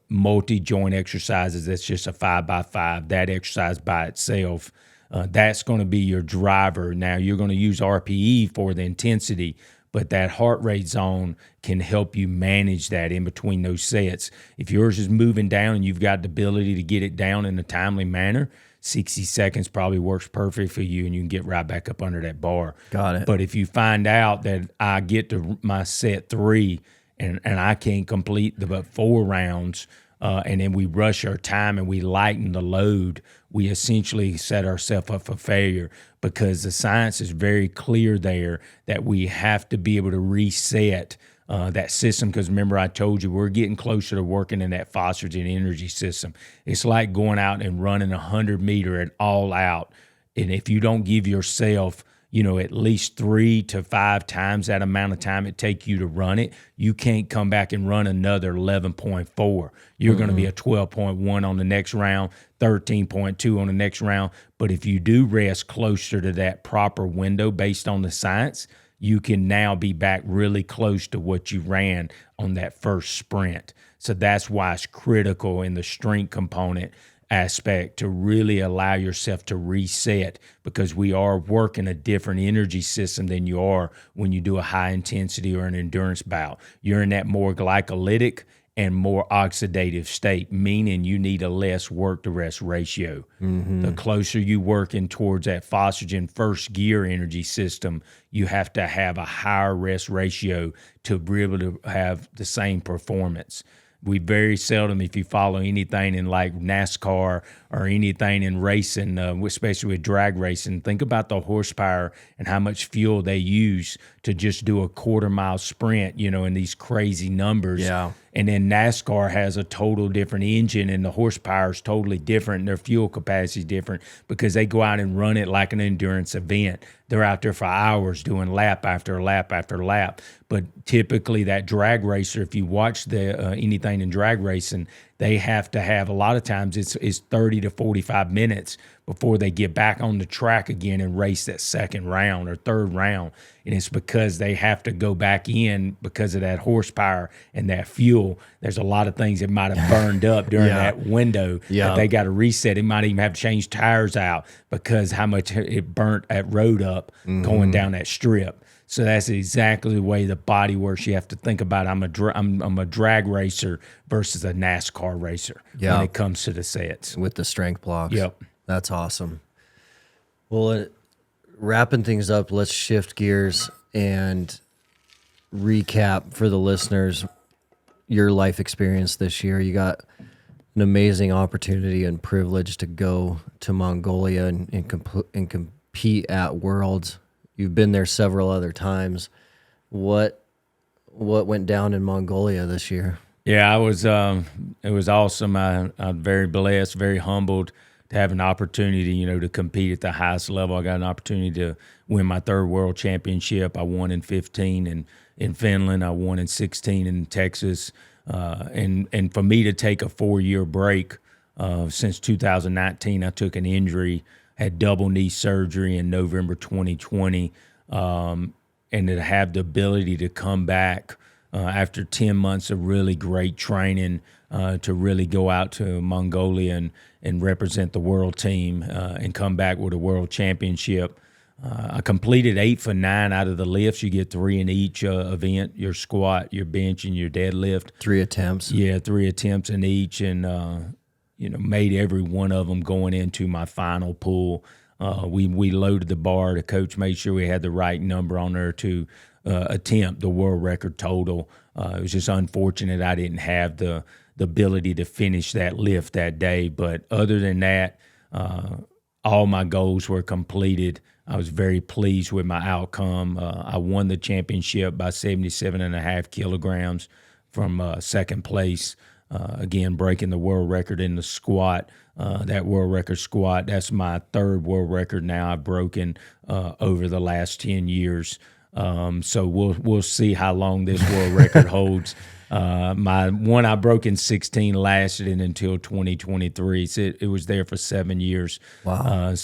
multi-joint exercises. That's just a 5 by 5. That exercise by itself, that's going to be your driver. Now, you're going to use RPE for the intensity, but that heart rate zone can help you manage that in between those sets. If yours is moving down and you've got the ability to get it down in a timely manner, 60 seconds probably works perfect for you, and you can get right back up under that bar. Got it. But if you find out that I get to my set 3 and I can't complete the 4 rounds, and then we rush our time and we lighten the load, we essentially set ourselves up for failure, because the science is very clear there that we have to be able to reset that system. Because remember, I told you we're getting closer to working in that phosphagen energy system. It's like going out and running 100 meter and all out. And if you don't give yourself at least 3 to 5 times that amount of time it take you to run it, you can't come back and run another 11.4. You're going to be a 12.1 on the next round, 13.2 on the next round. But if you do rest closer to that proper window based on the science, you can now be back really close to what you ran on that first sprint. So that's why it's critical in the strength component aspect to really allow yourself to reset, because we are working a different energy system than you are when you do a high intensity or an endurance bout. You're in that more glycolytic and more oxidative state, meaning you need a less work to rest ratio. Mm-hmm. The closer you working towards that phosphagen first gear energy system, you have to have a higher rest ratio to be able to have the same performance. We very seldom, if you follow anything in like NASCAR or anything in racing, especially with drag racing, think about the horsepower and how much fuel they use to just do a quarter-mile sprint, in these crazy numbers. Yeah. And then NASCAR has a total different engine, and the horsepower is totally different, and their fuel capacity is different, because they go out and run it like an endurance event. They're out there for hours doing lap after lap after lap. But typically that drag racer, if you watch the anything in drag racing, they have to have, a lot of times it's 30 to 45 minutes before they get back on the track again and race that second round or third round. And it's because they have to go back in because of that horsepower and that fuel. There's a lot of things that might have burned up during that window that they got to reset. It might even have to change tires out because how much it burnt that road up going down that strip. So that's exactly the way the body works. You have to think about I'm a drag racer versus a NASCAR racer when it comes to the sets. With the strength blocks. Yep. That's awesome. Well, wrapping things up, let's shift gears and recap for the listeners your life experience this year. You got an amazing opportunity and privilege to go to Mongolia and compete at Worlds. You've been there several other times. What went down in Mongolia this year? Yeah, it was awesome. I'm very blessed, very humbled to have an opportunity, to compete at the highest level. I got an opportunity to win my third world championship. I won in 15 in Finland. I won in 16 in Texas. And for me to take a 4-year break since 2019, I took an injury, had double knee surgery in November 2020, and to have the ability to come back after 10 months of really great training to really go out to Mongolia and represent the world team and come back with a world championship. I completed 8 for 9 out of the lifts. You get 3 in each event, your squat, your bench, and your deadlift. 3 attempts? Yeah, 3 attempts in each, and made every one of them going into my final pull. We loaded the bar. The coach made sure we had the right number on there to attempt the world record total. It was just unfortunate I didn't have the ability to finish that lift that day. But other than that, all my goals were completed. I was very pleased with my outcome. I won the championship by 77.5 kilograms from second place. Again, breaking the world record in the squat. That world record squat, that's my third world record now I've broken over the last 10 years. So we'll see how long this world record holds. My one I broke in 16 lasted until 2023. So it was there for 7 years. Wow.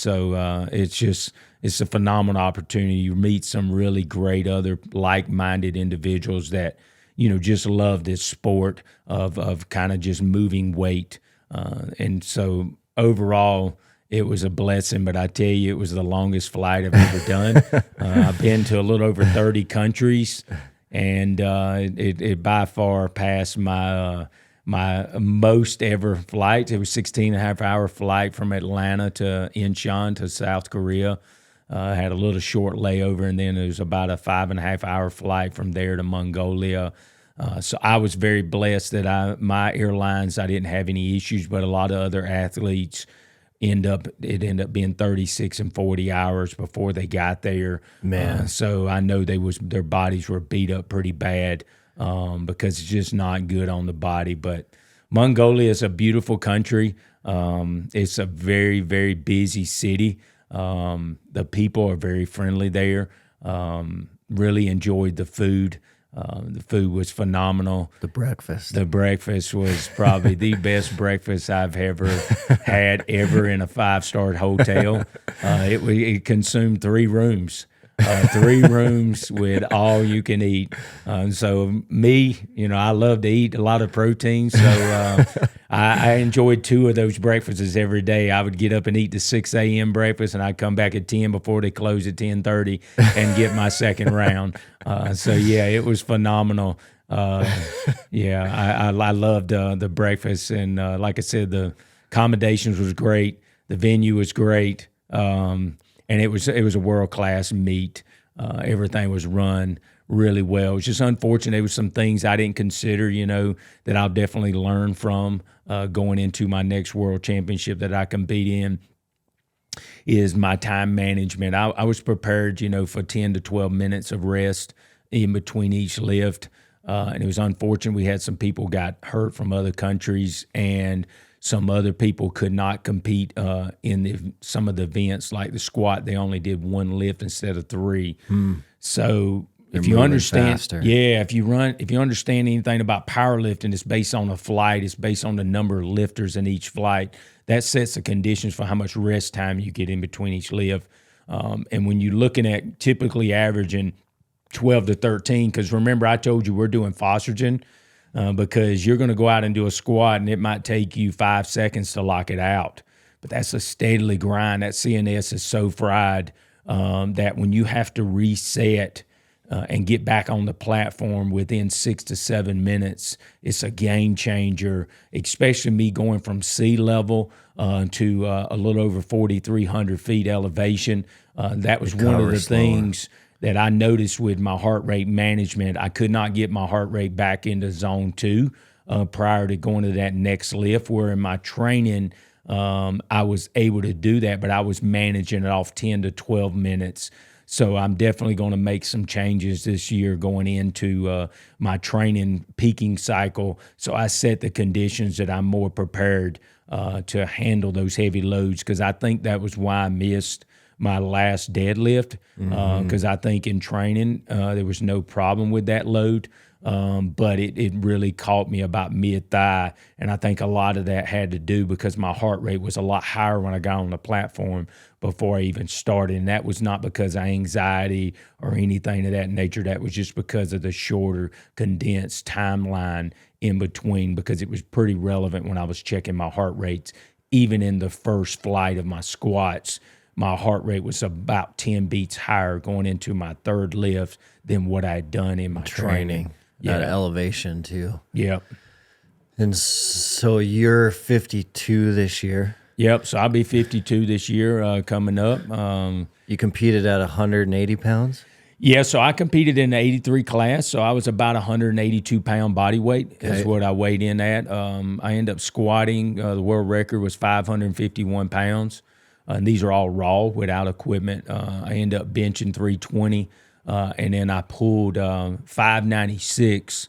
It's a phenomenal opportunity. You meet some really great other like-minded individuals that, just love this sport of kind of just moving weight. And so overall, it was a blessing, but I tell you, it was the longest flight I've ever done. I've been to a little over 30 countries, and it by far passed my most ever flight. It was 16.5-hour flight from Atlanta to Incheon to South Korea. I had a little short layover, and then it was about a 5.5-hour flight from there to Mongolia. So I was very blessed that my airlines, I didn't have any issues, but a lot of other athletes ended up being 36 and 40 hours before they got there. Man. So I know their bodies were beat up pretty bad because it's just not good on the body. But Mongolia is a beautiful country. It's a very, very busy city. The people are very friendly there. Really enjoyed the food. The food was phenomenal. The breakfast was probably the best breakfast I've ever had in a 5-star hotel. It consumed 3 rooms. 3 rooms with all you can eat. So me, I love to eat a lot of protein. So I enjoyed 2 of those breakfasts every day. I would get up and eat the 6 a.m. breakfast, and I'd come back at 10 before they close at 10:30 and get my second round. So yeah, it was phenomenal. I loved the breakfast, and like I said, the accommodations was great. The venue was great. And it was a world-class meet. Everything was run really well. It was just unfortunate. There was some things I didn't consider, that I'll definitely learn from going into my next world championship that I compete in, is my time management. I was prepared, for 10 to 12 minutes of rest in between each lift. And it was unfortunate we had some people got hurt from other countries, and some other people could not compete in some of the events, like the squat. They only did 1 lift instead of 3. So if you understand, faster. if you understand anything about powerlifting, it's based on a flight. It's based on the number of lifters in each flight. That sets the conditions for how much rest time you get in between each lift. And when you're looking at typically averaging 12 to 13, because remember I told you we're doing phosphagen, because you're going to go out and do a squat and it might take you 5 seconds to lock it out. But that's a steadily grind. That CNS is so fried that when you have to reset and get back on the platform within 6 to 7 minutes, it's a game changer, especially me going from sea level to a little over 4,300 feet elevation. That was one of the things that I noticed with my heart rate management. I could not get my heart rate back into zone 2 prior to going to that next lift, where in my training, I was able to do that, but I was managing it off 10 to 12 minutes. So I'm definitely going to make some changes this year going into my training peaking cycle. So I set the conditions that I'm more prepared to handle those heavy loads, because I think that was why I missed my last deadlift, because I think in training there was no problem with that load. But it really caught me about mid-thigh, and I think a lot of that had to do because my heart rate was a lot higher when I got on the platform before I even started, and that was not because of anxiety or anything of that nature. That was just because of the shorter, condensed timeline in between, because it was pretty relevant when I was checking my heart rates. Even in the first flight of my squats, my heart rate was about 10 beats higher going into my third lift than what I had done in my training. That elevation too. Yep. And so you're 52 this year. Yep. So I'll be 52 this year coming up. You competed at 180 pounds? Yeah, so I competed in the 83 class, so I was about 182 pound body weight is what I weighed in at. I ended up squatting. The world record was 551 pounds. And these are all raw without equipment. I ended up benching 320. And then I pulled 596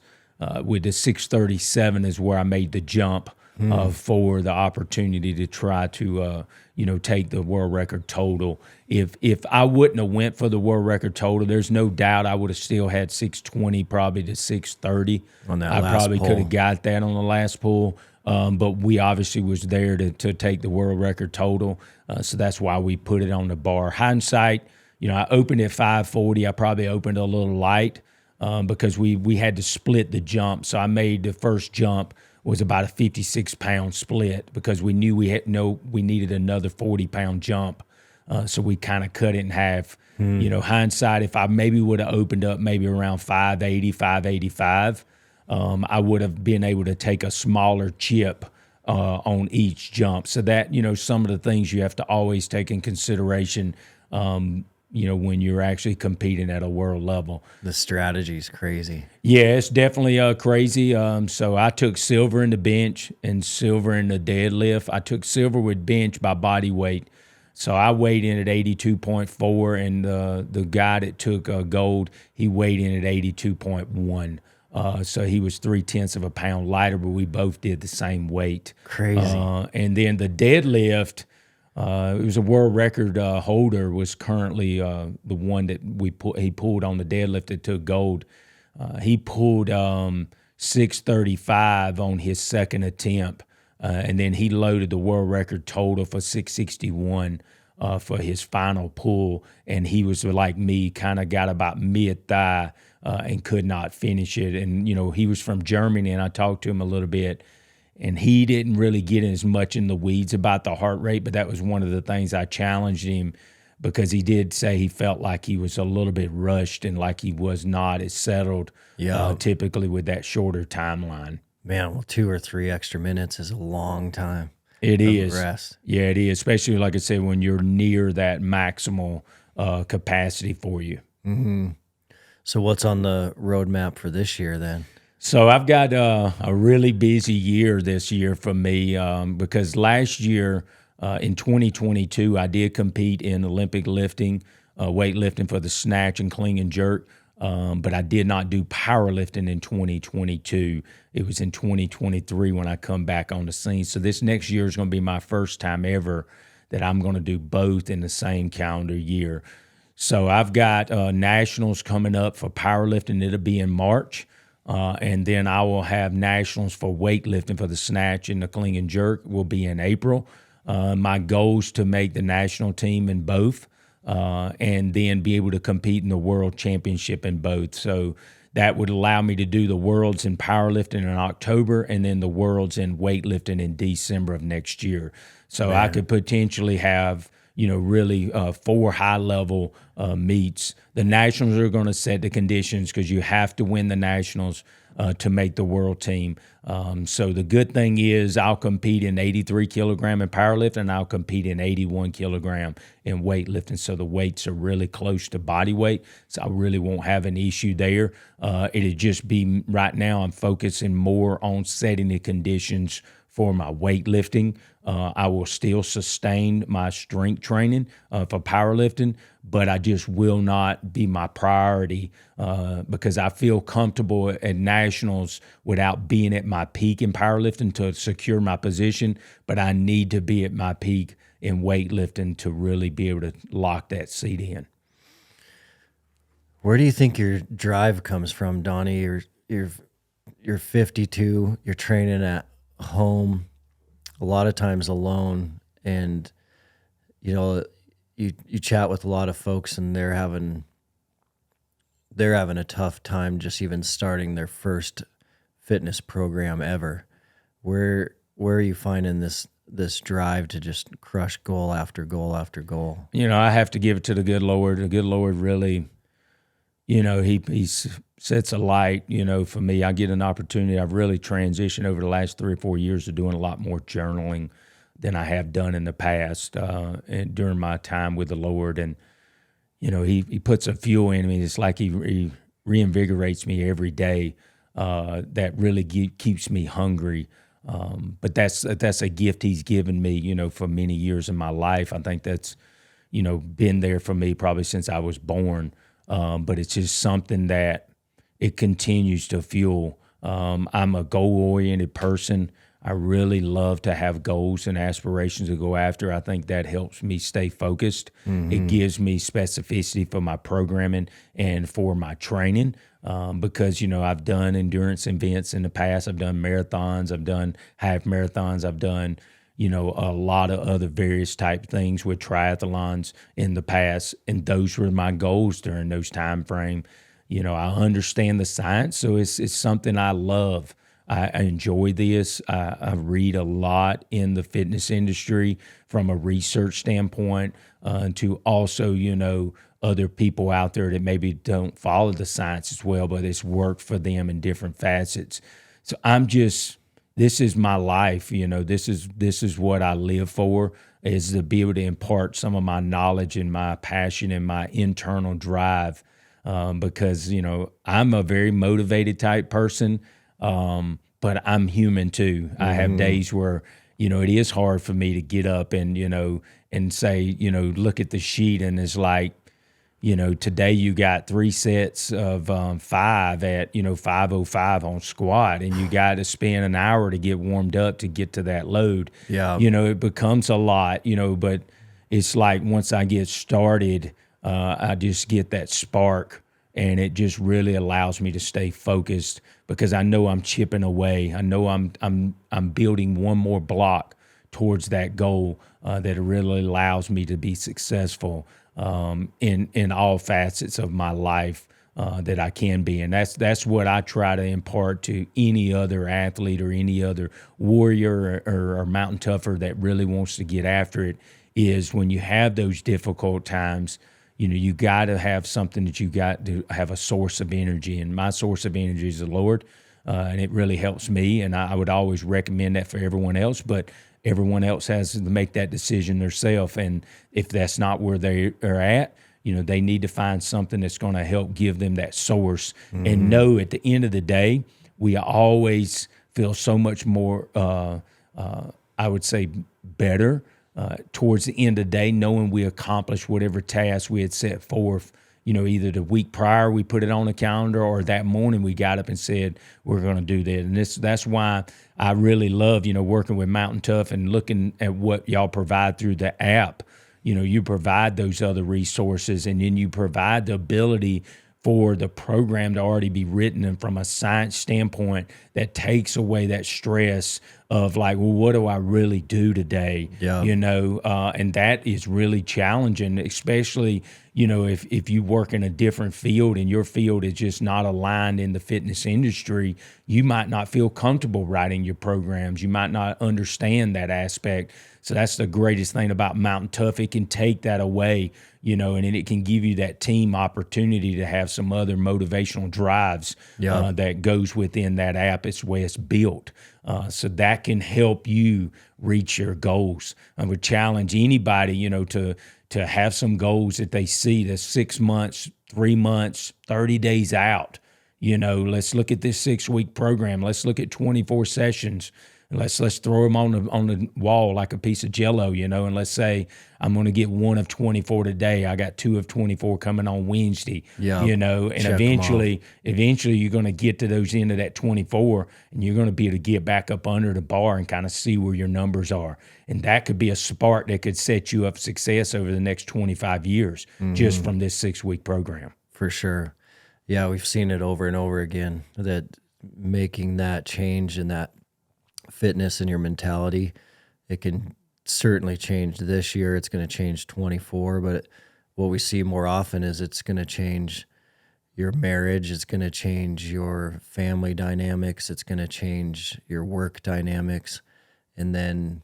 with the 637 is where I made the jump for the opportunity to try to take the world record total. If I wouldn't have went for the world record total, there's no doubt I would have still had 620 probably to 630. On that I last probably pull. could have got that on the last pull. But we obviously was there to take the world record total. So that's why we put it on the bar. Hindsight, I opened at 540. I probably opened a little light because we had to split the jump. So I made the first jump was about a 56-pound split because we knew we needed another 40-pound jump. So we kind of cut it in half. Hindsight, if I maybe would have opened up maybe around 580, 585, I would have been able to take a smaller chip on each jump. So that, some of the things you have to always take in consideration when you're actually competing at a world level. The strategy is crazy. Yeah, it's definitely crazy. So I took silver in the bench and silver in the deadlift. I took silver with bench by body weight. So I weighed in at 82.4, and the guy that took gold, he weighed in at 82.1. So he was 0.3 of a pound lighter, but we both did the same weight. Crazy. And then the deadlift, it was a world record holder, was currently the one that he pulled on the deadlift that took gold. He pulled 635 on his second attempt, and then he loaded the world record total for 661 for his final pull. And he was like me, kind of got about mid-thigh and could not finish it. And, he was from Germany, and I talked to him a little bit. And he didn't really get as much in the weeds about the heart rate, but that was one of the things I challenged him, because he did say he felt like he was a little bit rushed and like he was not as settled typically with that shorter timeline. Man, well, 2 or 3 extra minutes is a long time. It is. Rest. Yeah, it is, especially, like I said, when you're near that maximal capacity for you. Mm-hmm. So what's on the roadmap for this year then? So I've got a really busy year this year for me because last year in 2022, I did compete in Olympic lifting, weightlifting for the snatch and clean and jerk, but I did not do powerlifting in 2022. It was in 2023 when I come back on the scene. So this next year is going to be my first time ever that I'm going to do both in the same calendar year. So I've got nationals coming up for powerlifting. It'll be in March. And then I will have nationals for weightlifting for the snatch and the clean and jerk will be in April. My goal is to make the national team in both and then be able to compete in the world championship in both. So that would allow me to do the worlds in powerlifting in October and then the worlds in weightlifting in December of next year. So I could potentially have really 4 high-level meets. The nationals are going to set the conditions because you have to win the nationals to make the world team. So the good thing is I'll compete in 83 kilogram in powerlifting, and I'll compete in 81 kilogram in weightlifting. So the weights are really close to body weight, so I really won't have an issue there. It'll just be right now I'm focusing more on setting the conditions for my weightlifting. I will still sustain my strength training for powerlifting, but I just will not be my priority because I feel comfortable at nationals without being at my peak in powerlifting to secure my position, but I need to be at my peak in weightlifting to really be able to lock that seat in. Where do you think your drive comes from, Donnie? You're 52, you're training at home, a lot of times alone, and you chat with a lot of folks and they're having a tough time just even starting their first fitness program ever. Where are you finding this drive to just crush goal after goal after goal? I have to give it to the good Lord. The good Lord really, he sets a light, for me. I get an opportunity. I've really transitioned over the last 3 or 4 years to doing a lot more journaling than I have done in the past and during my time with the Lord. And, he puts a fuel in me. It's like he reinvigorates me every day. That really keeps me hungry. But that's a gift he's given me, for many years in my life. I think that's, been there for me probably since I was born. But it's just something that it continues to fuel. I'm a goal-oriented person. I really love to have goals and aspirations to go after. I think that helps me stay focused. Mm-hmm. It gives me specificity for my programming and for my training because, I've done endurance events in the past. I've done marathons. I've done half marathons. I've done, a lot of other various type things with triathlons in the past. And those were my goals during those time frame. I understand the science, so it's something I love. I enjoy this. I read a lot in the fitness industry from a research standpoint to also, other people out there that maybe don't follow the science as well, but it's worked for them in different facets. So this is my life. This is what I live for, is to be able to impart some of my knowledge and my passion and my internal drive because, I'm a very motivated type person. But I'm human too. I have days where, it is hard for me to get up and, and say, look at the sheet and it's like, today you got 3 sets of 5 at, 505 on squat and you got to spend an hour to get warmed up to get to that load. Yeah. It becomes a lot, but it's like once I get started, I just get that spark. And it just really allows me to stay focused because I know I'm chipping away. I know I'm building one more block towards that goal that really allows me to be successful in all facets of my life that I can be. And that's what I try to impart to any other athlete or any other warrior or mountain tougher that really wants to get after it, is when you have those difficult times, you got to have something that you got to have a source of energy. And my source of energy is the Lord, and it really helps me. And I would always recommend that for everyone else, but everyone else has to make that decision themselves. And if that's not where they are at, they need to find something that's going to help give them that source and know at the end of the day, we always feel so much more, I would say, better towards the end of the day, knowing we accomplished whatever task we had set forth, either the week prior we put it on the calendar or that morning we got up and said, we're going to do that. And that's why I really love, working with Mountain Tough and looking at what y'all provide through the app. you provide those other resources, and then you provide the ability for the program to already be written, and from a science standpoint that takes away that stress of like, well, what do I really do today? Yeah. And that is really challenging, especially, if you work in a different field and your field is just not aligned in the fitness industry, you might not feel comfortable writing your programs. You might not understand that aspect. So that's the greatest thing about Mountain Tough. It can take that away, and then it can give you that team opportunity to have some other motivational drives that goes within that app. It's the way it's built. So that can help you reach your goals. I would challenge anybody, to have some goals that they see that's 6 months, 3 months, 30 days out. Let's look at this 6-week program. Let's look at 24 sessions. Let's throw them on the wall like a piece of Jell-O, and let's say I'm going to get 1 of 24 today. I got 2 of 24 coming on Wednesday, and eventually you're going to get to those end of that 24, and you're going to be able to get back up under the bar and kind of see where your numbers are. And that could be a spark that could set you up success over the next 25 years just from this 6-week program. For sure. Yeah, we've seen it over and over again, that making that change and that fitness and your mentality, it can certainly change this year. It's going to change 24, but what we see more often is it's going to change your marriage. It's going to change your family dynamics. It's going to change your work dynamics. And then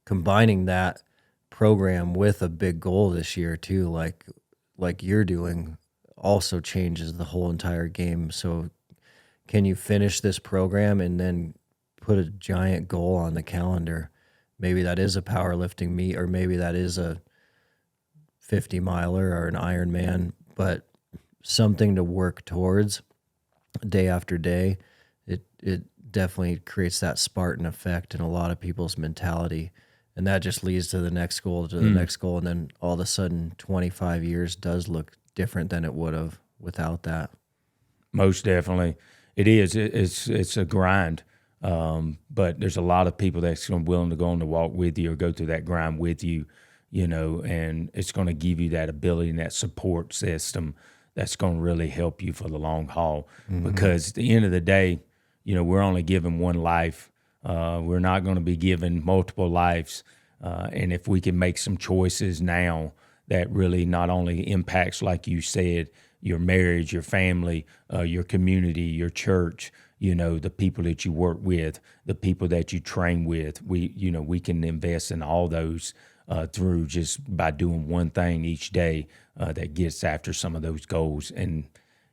combining that program with a big goal this year too, like you're doing, also changes the whole entire game. So can you finish this program and then put a giant goal on the calendar? Maybe that is a powerlifting meet, or maybe that is a 50 miler or an Ironman, but something to work towards day after day. It definitely creates that Spartan effect in a lot of people's mentality. And that just leads to the next goal, next goal. And then all of a sudden 25 years does look different than it would have without that. Most definitely. It is. It's a grind. But there's a lot of people that's willing to go on the walk with you or go through that grind with you, and it's going to give you that ability and that support system that's going to really help you for the long haul. Because at the end of the day, we're only given one life. We're not going to be given multiple lives. And if we can make some choices now that really not only impacts, like you said, your marriage, your family, your community, your church, the people that you work with, the people that you train with, we can invest in all those through just by doing one thing each day that gets after some of those goals. And,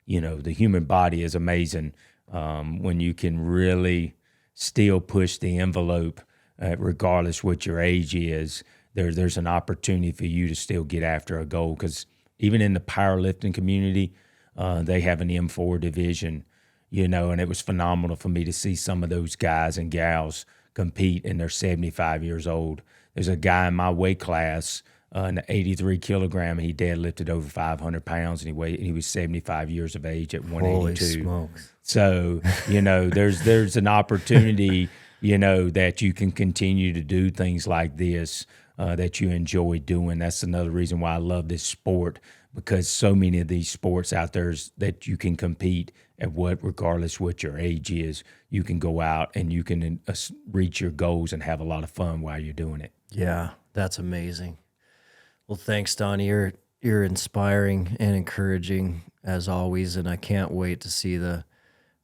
the human body is amazing when you can really still push the envelope, regardless what your age is. There's an opportunity for you to still get after a goal, because even in the powerlifting community, they have an M4 division, and it was phenomenal for me to see some of those guys and gals compete, and they're 75 years old. There's a guy in my weight class, in the 83 kilogram, he deadlifted over 500 pounds, and he was 75 years of age at 182. Holy smokes. So, there's an opportunity, that you can continue to do things like this, that you enjoy doing. That's another reason why I love this sport, because so many of these sports out there is that you can compete at regardless what your age is, you can go out and you can reach your goals and have a lot of fun while you're doing it. Yeah, that's amazing. Well, thanks, Donnie. You're inspiring and encouraging as always, and I can't wait to see the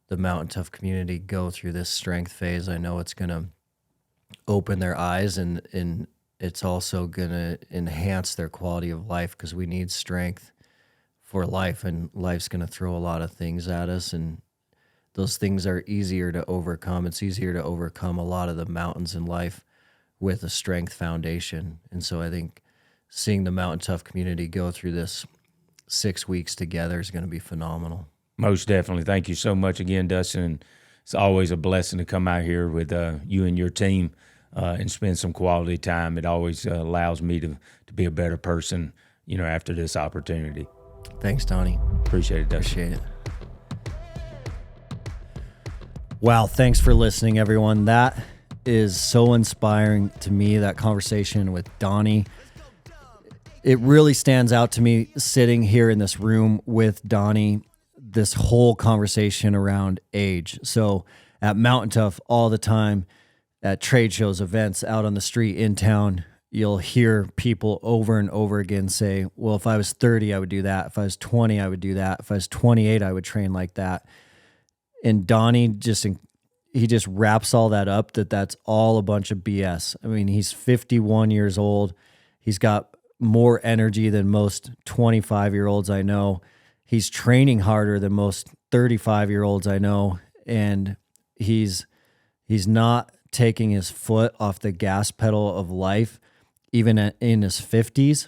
Mountain Tough community go through this strength phase. I know it's going to open their eyes, and it's also going to enhance their quality of life, because we need strength for life, and life's going to throw a lot of things at us, and those things are easier to overcome. It's easier to overcome a lot of the mountains in life with a strength foundation. And so I think seeing the Mountain Tough community go through this 6 weeks together is going to be phenomenal. Most definitely. Thank you so much again, Dustin. It's always a blessing to come out here with you and your team and spend some quality time. It always allows me to be a better person, after this opportunity. Thanks, Donnie. Appreciate it, Dustin. Appreciate it. Wow, thanks for listening, everyone. That is so inspiring to me, that conversation with Donnie. it really stands out to me sitting here in this room with Donnie, this whole conversation around age. So at Mountain Tough all the time, at trade shows, events, out on the street, in town, you'll hear people over and over again say, well, if I was 30, I would do that. If I was 20, I would do that. If I was 28, I would train like that. And Donnie he just wraps all that up, that's all a bunch of BS. I mean, he's 51 years old. He's got more energy than most 25-year-olds I know. He's training harder than most 35-year-olds I know. And he's not taking his foot off the gas pedal of life, even in his 50s.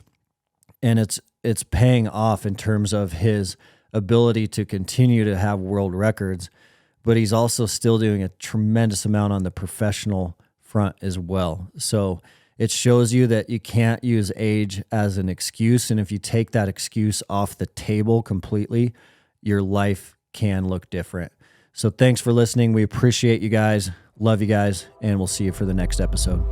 And it's paying off in terms of his ability to continue to have world records, but he's also still doing a tremendous amount on the professional front as well. So it shows you that you can't use age as an excuse. And if you take that excuse off the table completely, your life can look different. So thanks for listening. We appreciate you guys. Love you guys. And we'll see you for the next episode.